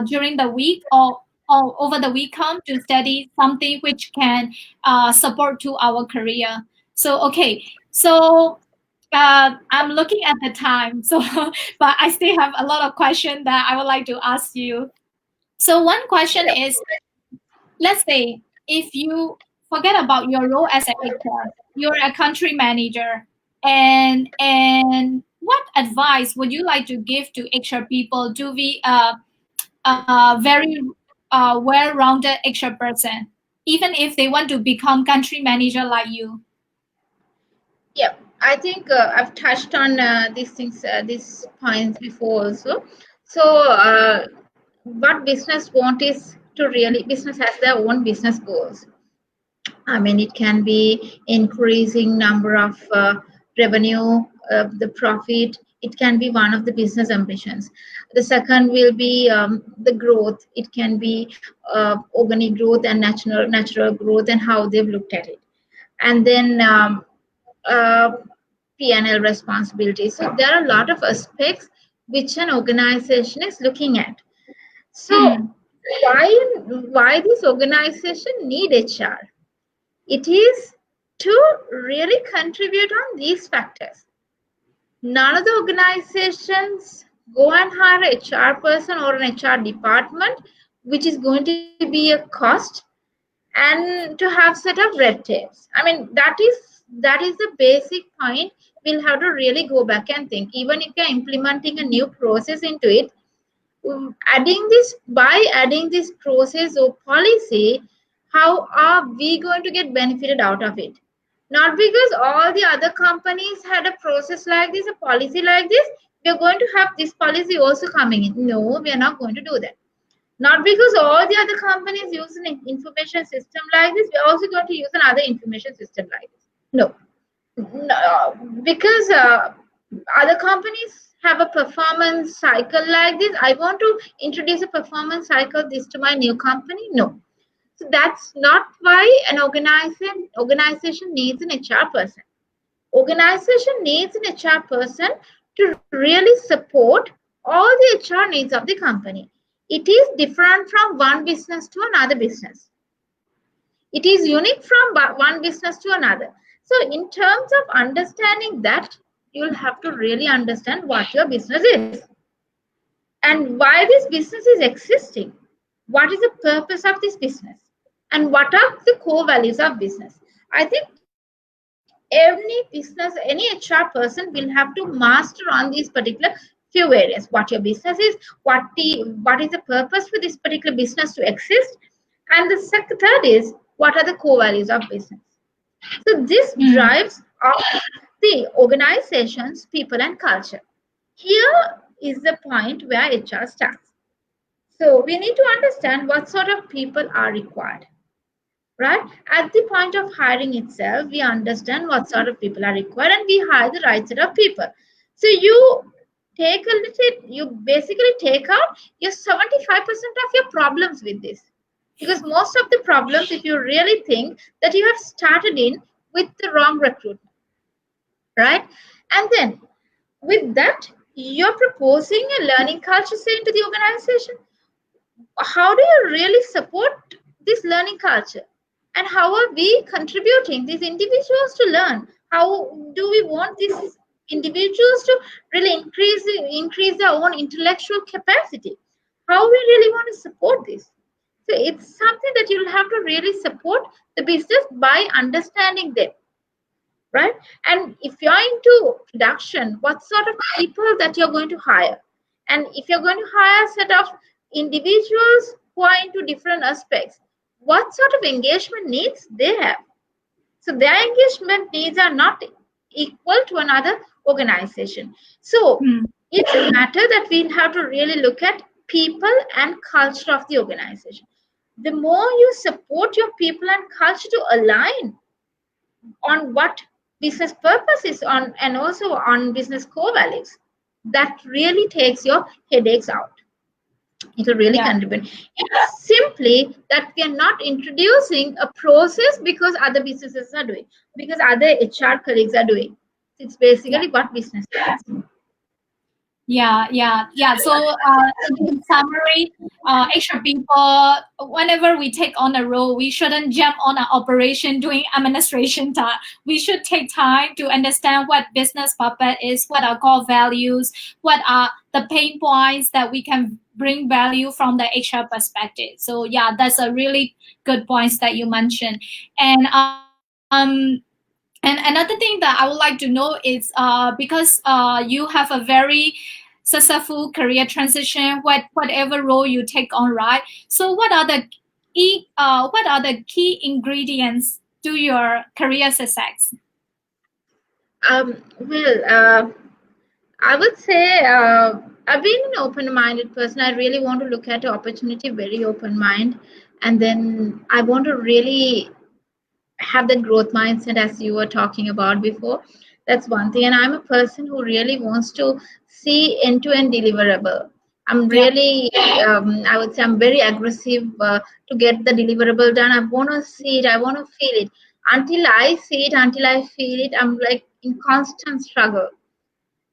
during the week or over the weekend to study something which can support to our career. So okay, so I'm looking at the time. So but I still have a lot of questions that I would like to ask you. So one question is, let's say if you forget about your role as an HR, you're a country manager, and what advice would you like to give to HR people to be a very well-rounded HR person, even if they want to become country manager like you? Yeah, I think I've touched on these things, these points before also. So, what business want is to really, business has their own business goals. I mean, it can be increasing number of revenue, the profit. It can be one of the business ambitions. The second will be the growth. It can be organic growth and natural growth, and how they've looked at it. And then uh, P&L responsibilities. So there are a lot of aspects which an organization is looking at. So Hmm. why this organization need HR? It is to really contribute on these factors. None of the organizations go and hire a HR person or an HR department, which is going to be a cost, and to have set of red tapes. I mean, that is that is the basic point. We'll have to really go back and think. Even if you're implementing a new process into it, adding this process or policy, how are we going to get benefited out of it? Not because all the other companies had a process like this, a policy like this, we're going to have this policy also coming in. No, we are not going to do that. Not because all the other companies use an information system like this, we're also going to use another information system like this. No, no, because other companies have a performance cycle like this. I want to introduce a performance cycle this to my new company. No, so that's not why an organization needs an HR person. Organization needs an HR person to really support all the HR needs of the company. It is different from one business to another business. It is unique from one business to another. So, in terms of understanding that, you'll have to really understand what your business is and why this business is existing. What is the purpose of this business? And what are the core values of business? I think any business, any HR person will have to master on these particular few areas. What your business is, what is the purpose for this particular business to exist, and the third is what are the core values of business. So this Mm. drives of the organization's people and culture. Here is the point where HR starts. So we need to understand what sort of people are required, right? At the point of hiring itself, we understand what sort of people are required and we hire the right set of people. So you basically take out your 75% of your problems with this. Because most of the problems, if you really think that you have started in with the wrong recruitment, right? And then with that, you're proposing a learning culture say into the organization. How do you really support this learning culture? And how are we contributing these individuals to learn? How do we want these individuals to really increase their own intellectual capacity? How we really want to support this? So it's something that you'll have to really support the business by understanding them, right? And if you're into production, what sort of people that you're going to hire? And if you're going to hire a set of individuals who are into different aspects, what sort of engagement needs they have? So their engagement needs are not equal to another organization. So Mm. it's a matter that we'll have to really look at people and culture of the organization. The more you support your people and culture to align on what business purpose is on and also on business core values, that really takes your headaches out. It will really Yeah. contribute. It's simply that we are not introducing a process because other businesses are doing, because other HR colleagues are doing. It's Yeah. basically what business is. Yeah, yeah, yeah. So, in summary, HR people, whenever we take on a role, we shouldn't jump on an operation doing administration time. We should take time to understand what business purpose is, what are core values, what are the pain points that we can bring value from the HR perspective. So, yeah, that's a really good points that you mentioned. And another thing that I would like to know is because you have a very successful career transition, whatever role you take on, right? So what are the key ingredients to your career success? Well, I would say I've been an open-minded person. I really want to look at opportunity very open mind, and then I want to really have that growth mindset as you were talking about before. That's one thing. And I'm a person who really wants to see end to end deliverable. I'm Yeah, really, I would say, I'm very aggressive to get the deliverable done. I want to see it, I want to feel it. Until I see it, until I feel it, I'm like in constant struggle,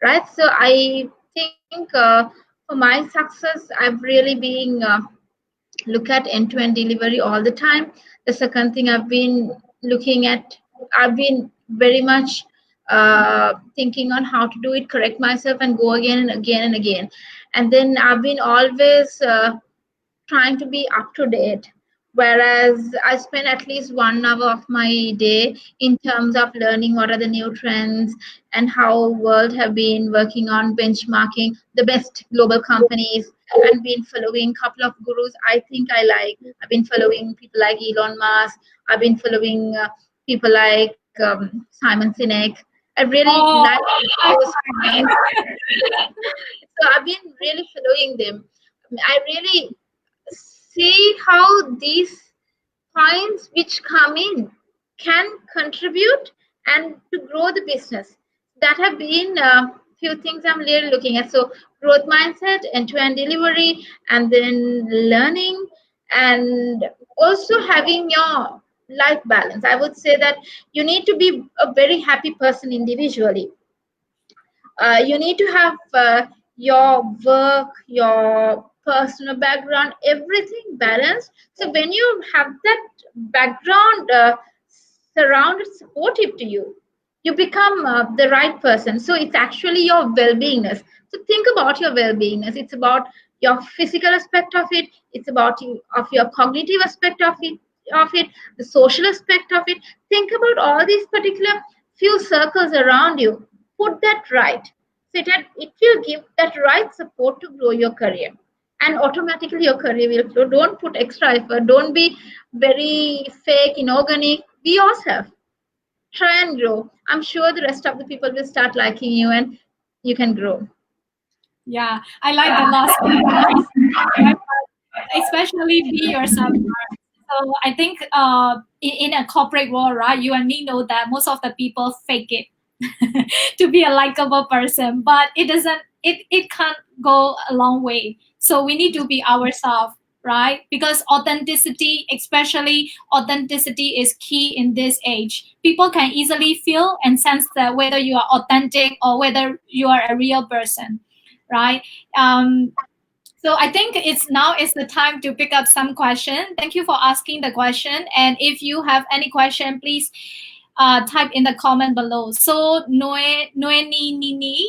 right? So I think for my success, I've really been look at end-to-end delivery all the time. The second thing I've been looking at, I've been very much thinking on how to do it, correct myself, and go again and again and again. And then I've been always trying to be up to date Whereas I spend at least 1 hour of my day in terms of learning what are the new trends and how world have been working on benchmarking the best global companies, and been following a couple of gurus I think I like. I've been following people like Elon Musk. I've been following people like Simon Sinek. I really Oh, like I those minds. So I've been really following them. I really see how these points which come in can contribute and to grow the business. That have been few things I'm really looking at. So growth mindset, end-to-end delivery, and then learning, and also having your life balance. I would say that you need to be a very happy person individually. You need to have your work, your personal background, everything balanced. So when you have that background surrounded, supportive to you, you become the right person. So it's actually your well-beingness. So think about your well-beingness. It's about your physical aspect of it. It's about you, of your cognitive aspect of it, the social aspect of it. Think about all these particular few circles around you. Put that right. So it will give that right support to grow your career. And automatically your career will flow. Don't put extra effort. Don't be very fake, inorganic. Be yourself. Try and grow. I'm sure the rest of the people will start liking you and you can grow. yeah, I like the last part, especially be yourself. So I think in a corporate world, right, you and me know that most of the people fake it to be a likable person, but it doesn't. It can't go a long way. So we need to be ourselves, right? Because authenticity, especially authenticity, is key in this age. People can easily feel and sense that whether you are authentic or whether you are a real person, right? Um, so I think it's now is the time to pick up some question. Thank you for asking the question. And if you have any question, please type in the comment below. So Noe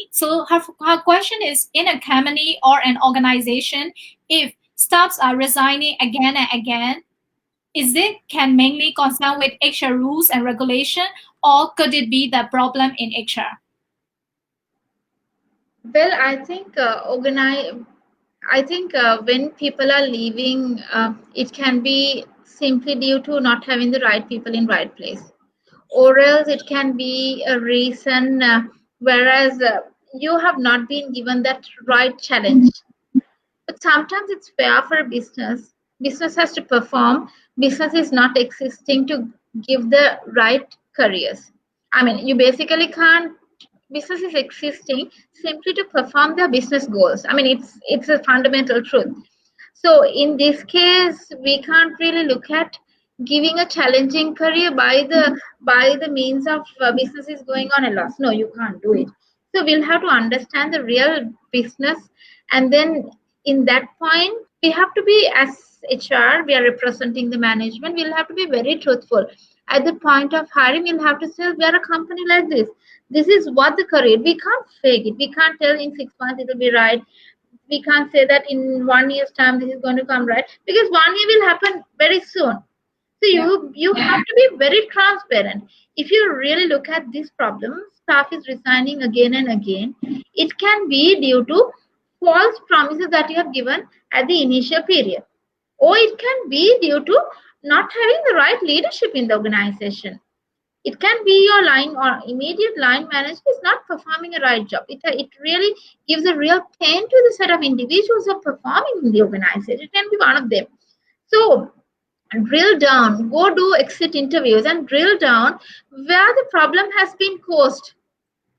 So her question is, in a company or an organization, if staffs are resigning again and again, is it can mainly concern with HR rules and regulation, or could it be the problem in HR? Well, I think when people are leaving, it can be simply due to not having the right people in right place, or else it can be a reason whereas you have not been given that right challenge. But sometimes it's fair for a business. Business has to perform. Business is not existing to give the right careers. I mean, you basically can't. Business is existing simply to perform their business goals. I mean, it's a fundamental truth. So in this case, we can't really look at giving a challenging career by the means of business is going on a loss. No, you can't do it. So we'll have to understand the real business, and then in that point, we have to be, as HR, we are representing the management. We'll have to be very truthful. At the point of hiring, we'll have to say we are a company like this. This is what the career. We can't fake it. We can't tell in 6 months it will be right. We can't say that in 1 year's time this is going to come right, because 1 year will happen very soon. So Yeah. you have to be very transparent. If you really look at this problem, staff is resigning again and again. It can be due to false promises that you have given at the initial period, or it can be due to not having the right leadership in the organization. It can be your line or immediate line manager is not performing a right job. It really gives a real pain to the set of individuals who are performing in the organization. It can be one of them. So drill down, go do exit interviews and drill down where the problem has been caused.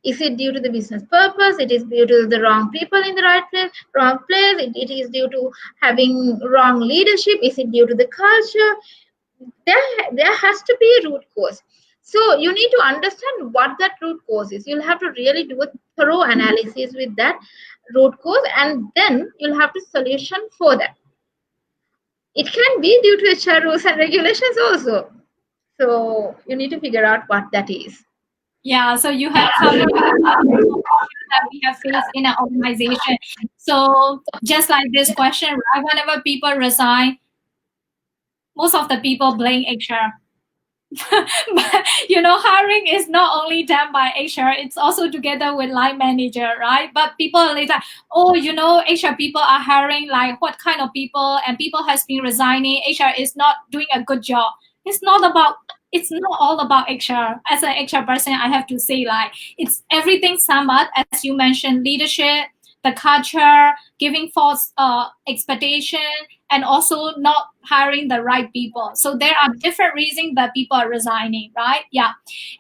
Is it due to the business purpose? It is due to the wrong people in the right place, wrong place. It is due to having wrong leadership. Is it due to the culture? There has to be a root cause. So you need to understand what that root cause is. You'll have to really do a thorough analysis with that root cause, and then you'll have to solution for that. It can be due to HR rules and regulations also. So you need to figure out what that is. Yeah, so you have covered that we have faced in an organization. So just like this question, right? Whenever people resign, most of the people blame HR. But hiring is not only done by HR, it's also together with line manager, right? But people are like, oh, HR people are hiring like what kind of people, and people has been resigning. HR is not doing a good job. It's not about. It's not all about HR. As an HR person, I have to say like it's everything sum up, as you mentioned, leadership, the culture, giving false expectation, and also not hiring the right people. So there are different reasons that people are resigning, right? Yeah.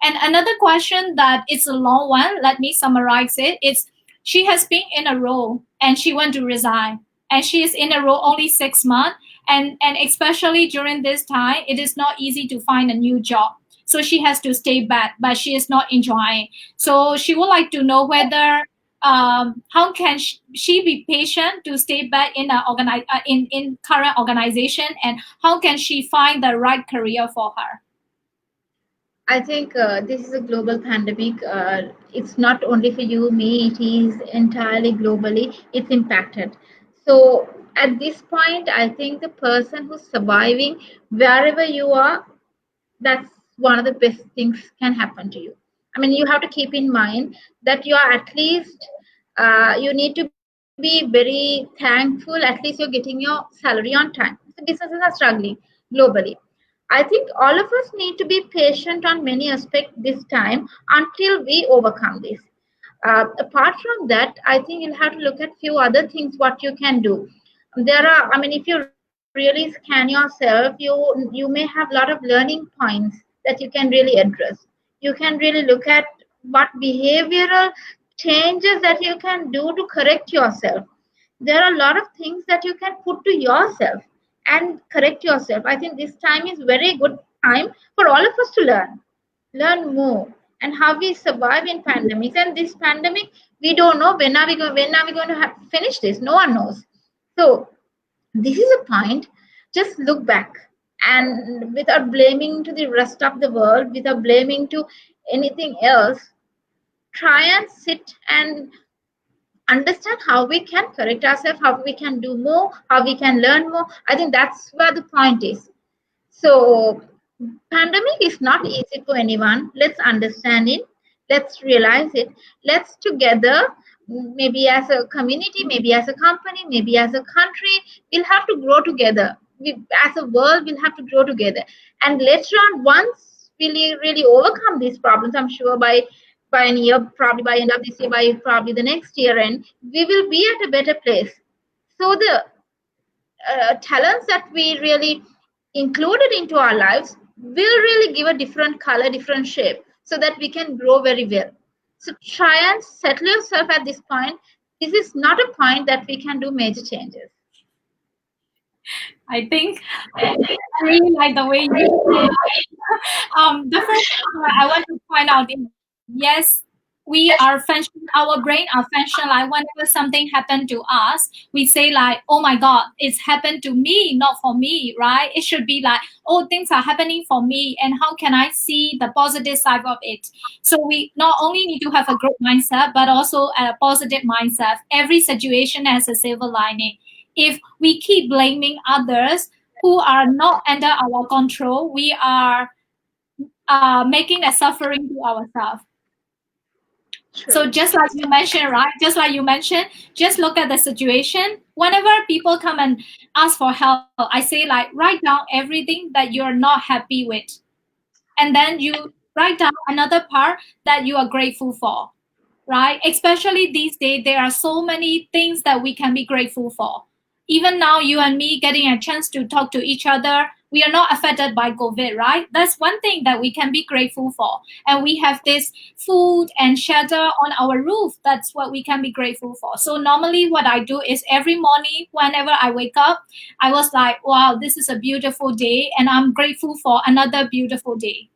And another question that it's a long one, let me summarize it. It's she has been in a role and she went to resign. And she is in a role only 6 months. And especially during this time, it is not easy to find a new job. So she has to stay back, but she is not enjoying. So she would like to know whether how can she be patient to stay back in in current organization, and how can she find the right career for her? I think this is a global pandemic. It's not only for you, me, it is entirely globally. It's impacted. So at this point, I think the person who's surviving wherever you are, that's one of the best things can happen to you. I mean, you have to keep in mind that you are at least, you need to be very thankful, at least you're getting your salary on time. The businesses are struggling globally. I think all of us need to be patient on many aspects this time until we overcome this. Apart from that, I think you'll have to look at few other things what you can do. There are, I mean, if you really scan yourself, you may have a lot of learning points that you can really address. You can really look at what behavioral changes that you can do to correct yourself. There are a lot of things that you can put to yourself and correct yourself. I think this time is very good time for all of us to learn more, and how we survive in pandemics. And this pandemic, we don't know when are we going to finish this. No one knows. So this is a point. Just look back, and without blaming to the rest of the world, without blaming to anything else, try and sit and understand how we can correct ourselves, how we can do more, how we can learn more. I think that's where the point is. So pandemic is not easy for anyone. Let's understand it. Let's realize it. Let's together, maybe as a community, maybe as a company, maybe as a country, we'll have to grow together. As a world, we'll have to grow together. And later on, once we really overcome these problems, I'm sure by an year, probably by end of this year, by probably the next year, and we will be at a better place. So the talents that we really included into our lives will really give a different color, different shape, so that we can grow very well. So try and settle yourself at this point. This is not a point that we can do major changes. I think I really like the way you say. The first thing that I want to point out is yes, we are function. Our brain are function like whenever something happened to us, we say like, "Oh my God, it's happened to me, not for me," right? It should be like, "Oh, things are happening for me, and how can I see the positive side of it?" So we not only need to have a growth mindset, but also a positive mindset. Every situation has a silver lining. If we keep blaming others who are not under our control, we are making a suffering to ourselves. So True. just like you mentioned, right? Just like you mentioned, just look at the situation. Whenever people come and ask for help, I say like write down everything that you're not happy with, and then you write down another part that you are grateful for, right? Especially these days, there are so many things that we can be grateful for. Even now, you and me getting a chance to talk to each other, we are not affected by COVID, right? That's one thing that we can be grateful for. And we have this food and shelter on our roof. That's what we can be grateful for. So normally what I do is every morning, whenever I wake up, I was like, wow, this is a beautiful day. And I'm grateful for another beautiful day,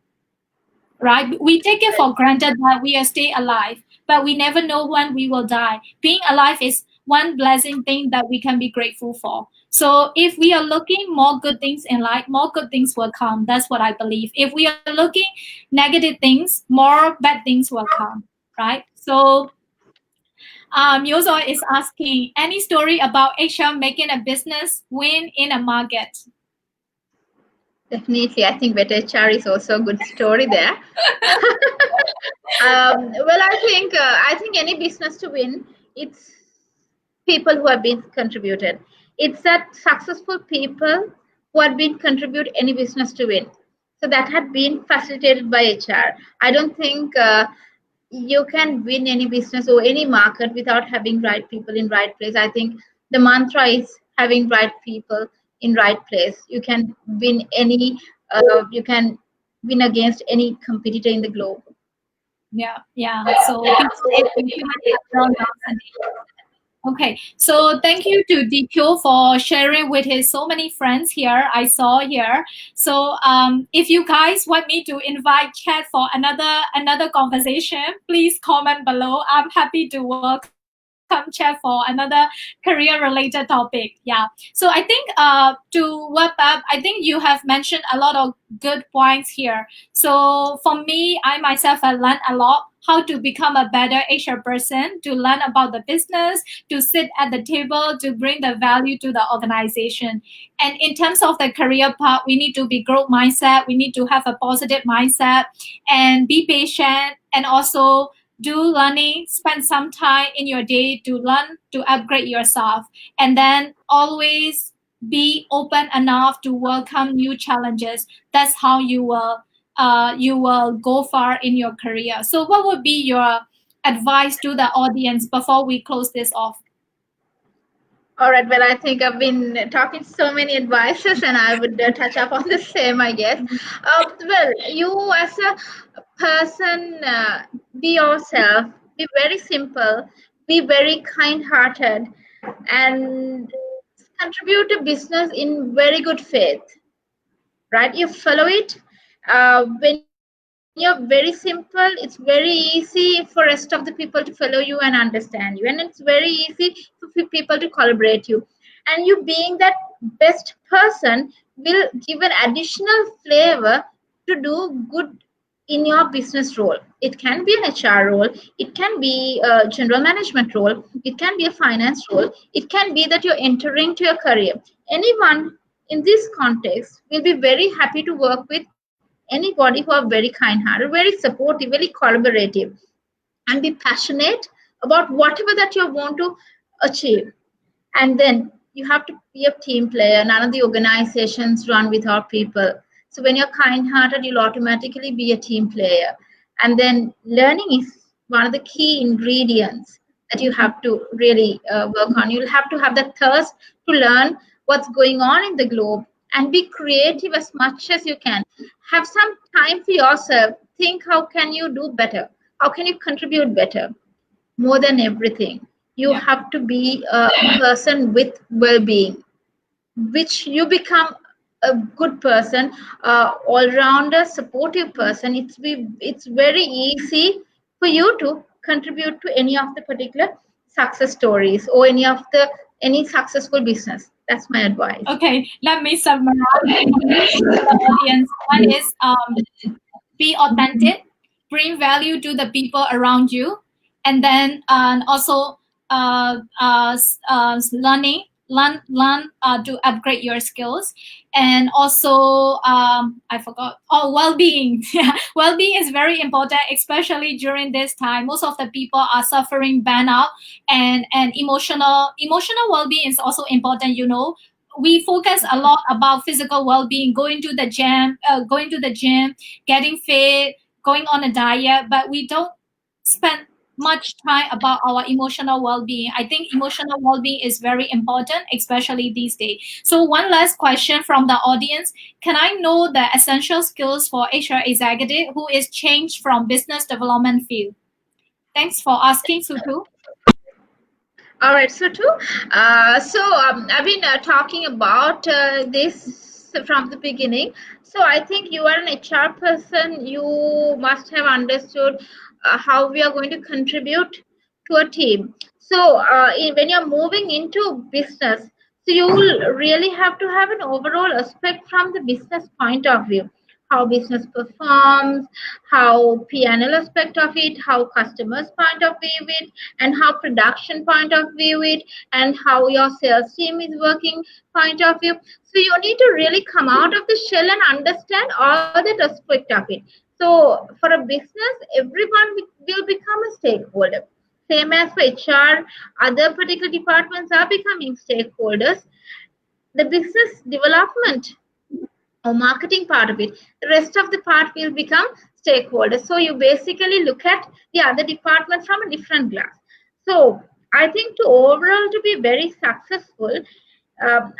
right? We take it for granted that we are stay alive, but we never know when we will die. Being alive is one blessing thing that we can be grateful for. So if we are looking more good things in life, more good things will come. That's what I believe. If we are looking negative things, more bad things will come, right? So Yozo is asking any story about Asia making a business win in a market. Definitely, I think better HR is also a good story there. Well, I think any business to win, it's people who have been contributed. It's that successful people who have been contribute any business to win. So that had been facilitated by HR. I don't think you can win any business or any market without having right people in right place. I think the mantra is having right people in right place. You can win any. You can win against any competitor in the globe. Yeah, yeah. So people say people have wrong nowadays. Okay, so thank you to DQ for sharing with his so many friends here. I saw here. So if you guys want me to invite Chad for another conversation, please comment below. I'm happy to welcome Chad for another career-related topic. Yeah. So I think to wrap up, I think you have mentioned a lot of good points here. So for me, I myself have learned a lot how to become a better HR person, to learn about the business, to sit at the table, to bring the value to the organization. And in terms of the career part, we need to be growth mindset. We need to have a positive mindset and be patient, and also do learning, spend some time in your day to learn, to upgrade yourself, and then always be open enough to welcome new challenges. That's how you will go far in your career. So what would be your advice to the audience before we close this off? All right. Well, I think I've been talking so many advices, and I would touch up on the same, I guess. Well, you as a person, be yourself, be very simple, be very kind-hearted, and contribute to business in very good faith. Right? You follow it. When you're very simple, it's very easy for rest of the people to follow you and understand you, and it's very easy for people to collaborate you. And you being that best person will give an additional flavor to do good in your business role. It can be an HR role, it can be a general management role, it can be a finance role, it can be that you're entering to your career. Anyone in this context will be very happy to work with anybody who are very kind-hearted, very supportive, very collaborative, and be passionate about whatever that you want to achieve. And then you have to be a team player. None of the organizations run without people. So when you're kind-hearted, you'll automatically be a team player. And then learning is one of the key ingredients that you have to really work on. You'll have to have the thirst to learn what's going on in the globe and be creative as much as you can. Have some time for yourself. Think, how can you do better? How can you contribute better? More than everything, you Yeah. have to be a person with well-being, which you become a good person, all-rounder supportive person. It's very easy for you to contribute to any of the particular success stories or any successful business. That's my advice. Okay, let me summarize to the audience. One is be authentic, bring value to the people around you, and then also learn to upgrade your skills, and also I forgot. Oh, well-being. Yeah, well-being is very important, especially during this time. Most of the people are suffering burnout, and emotional well-being is also important. We focus a lot about physical well-being, going to the gym, getting fit, going on a diet, but we don't spend much time about our emotional well-being. I think emotional well-being is very important, especially these days. So one last question from the audience. Can I know the essential skills for HR executive who is changed from business development field? Thanks for asking, Sutu. All right, so too. I've been talking about this from the beginning. So I think you are an HR person. You must have understood how we are going to contribute to a team. So when you're moving into business, so you will really have to have an overall aspect from the business point of view. how business performs, how P&L aspect of it, how customers point of view it, and how production point of view it, and how your sales team is working point of view. So you need to really come out of the shell and understand all that aspect of it. So for a business, everyone will become a stakeholder. Same as for HR, other particular departments are becoming stakeholders. The business development or marketing part of it, the rest of the part will become stakeholders. So you basically look at the other department from a different glass. So I think to overall to be very successful,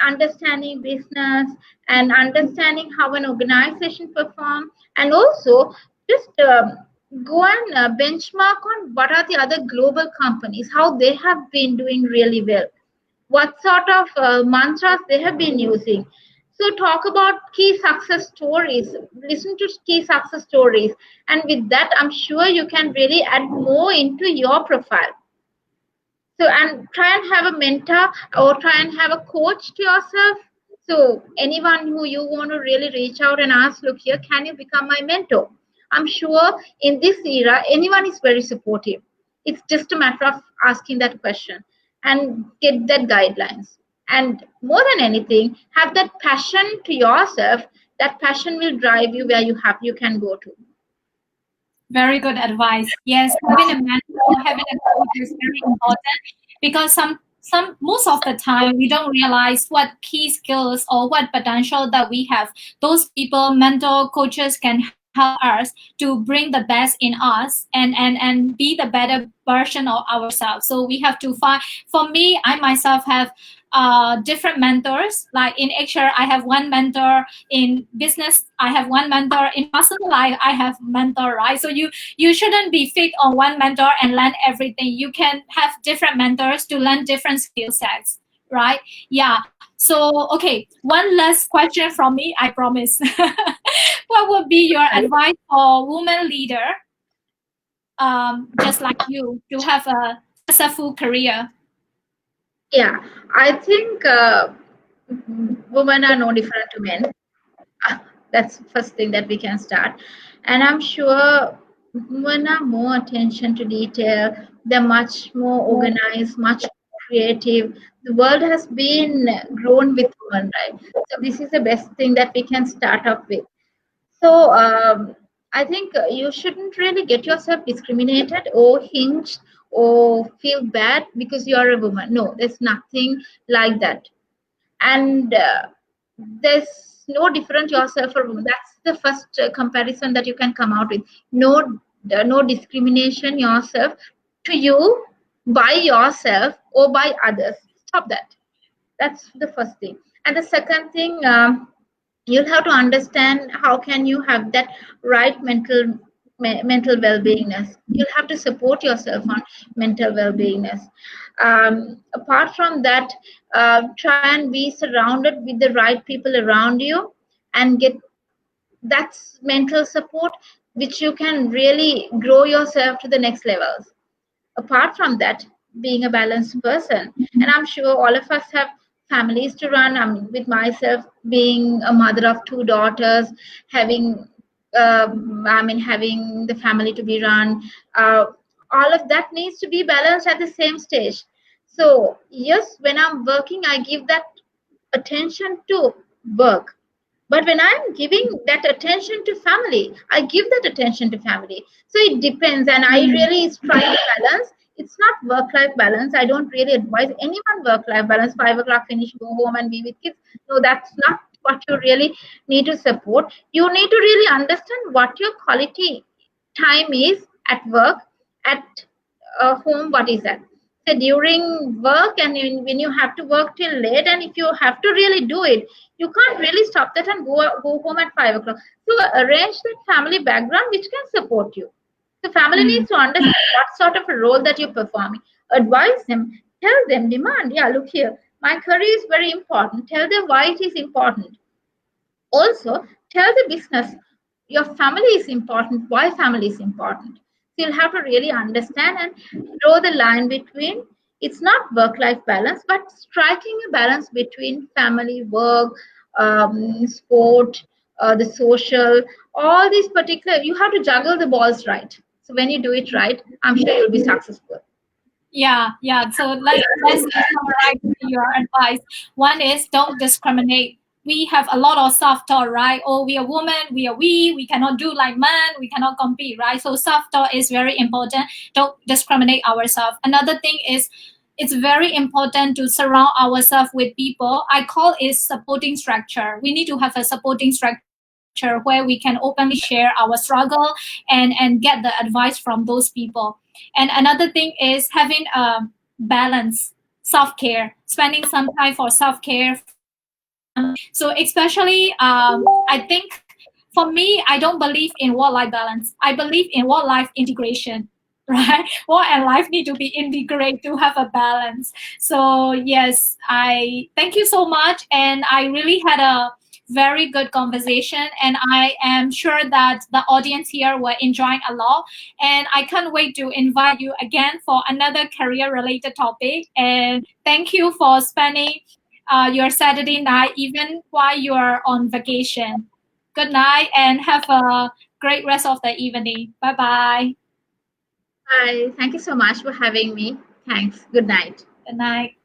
understanding business and understanding how an organization perform, and also just go and benchmark on what are the other global companies, how they have been doing really well, what sort of mantras they have been using. So talk about key success stories, listen to key success stories, and with that I'm sure you can really add more into your profile. So, and try and have a mentor or try and have a coach to yourself. So, anyone who you want to really reach out and ask, look here, can you become my mentor? I'm sure in this era, anyone is very supportive. It's just a matter of asking that question and get that guidelines. And more than anything, have that passion to yourself. That passion will drive you where you can go to. Very good advice. Yes, having a mentor, having a coach is very important because some most of the time we don't realize what key skills or what potential that we have. Those people, mentor coaches can help us to bring the best in us and be the better version of ourselves. So we have to find, for me, I myself have different mentors. Like in HR, I have one mentor. In business, I have one mentor. In personal life, I have mentor, right? So you shouldn't be fixed on one mentor and learn everything. You can have different mentors to learn different skill sets, right? Yeah. So okay, one last question from me, I promise. What would be your advice for women leader, just like you, to have a successful career? Yeah, I think women are no different to men. That's the first thing that we can start. And I'm sure women are more attention to detail. They're much more organized, much more creative. The world has been grown with women, right? So this is the best thing that we can start off with. So I think you shouldn't really get yourself discriminated or hinged or feel bad because you are a woman. No, there's nothing like that. And there's no different yourself for women. That's the first comparison that you can come out with. No discrimination yourself to you by yourself or by others. Stop that. That's the first thing. And the second thing, you'll have to understand how can you have that right mental well-beingness. You'll have to support yourself on mental well-beingness. Apart from that, try and be surrounded with the right people around you and get that's mental support which you can really grow yourself to the next levels. Apart from that, being a balanced person, and I'm sure all of us have families to run. I mean, with myself being a mother of two daughters, having having the family to be run, uh, all of that needs to be balanced at the same stage. So yes, when I'm working, I give that attention to work, but when I'm giving that attention to family, I give that attention to family. So it depends, and I really try to balance. It's not work-life balance. I don't really advise anyone work-life balance. 5 o'clock finish, go home and be with kids. No, that's not what you really need to support. You need to really understand what your quality time is at work, at home. What is that? So during work and when you have to work till late, and if you have to really do it, you can't really stop that and go home at 5 o'clock. So arrange that family background which can support you. The family Hmm. needs to understand what sort of a role that you're performing. Advise them, tell them, demand. Yeah, look here, my career is very important. Tell them why it is important. Also, tell the business your family is important, why family is important. So you'll have to really understand and draw the line between it's not work life balance, but striking a balance between family, work, sport, the social, all these particular, you have to juggle the balls right. So when you do it right, I'm sure you'll be successful. Yeah. So let's summarize your advice. One is don't discriminate. We have a lot of self talk, right? Oh, we are women, we cannot do like men, we cannot compete, right? So self talk is very important. Don't discriminate ourselves. Another thing is it's very important to surround ourselves with people. I call it supporting structure. We need to have a supporting structure where we can openly share our struggle and get the advice from those people. And another thing is having a balance, self-care, spending some time for self-care, for family. So especially, I think for me, I don't believe in work-life balance. I believe in work-life integration, right? Work and life need to be integrated to have a balance. So yes, I thank you so much, and I really had a very good conversation, and I am sure that the audience here were enjoying a lot, and I can't wait to invite you again for another career related topic. And thank you for spending your Saturday night even while you're on vacation. Good night and have a great rest of the evening. Bye bye. Bye. Thank you so much for having me. Thanks. Good night. Good night.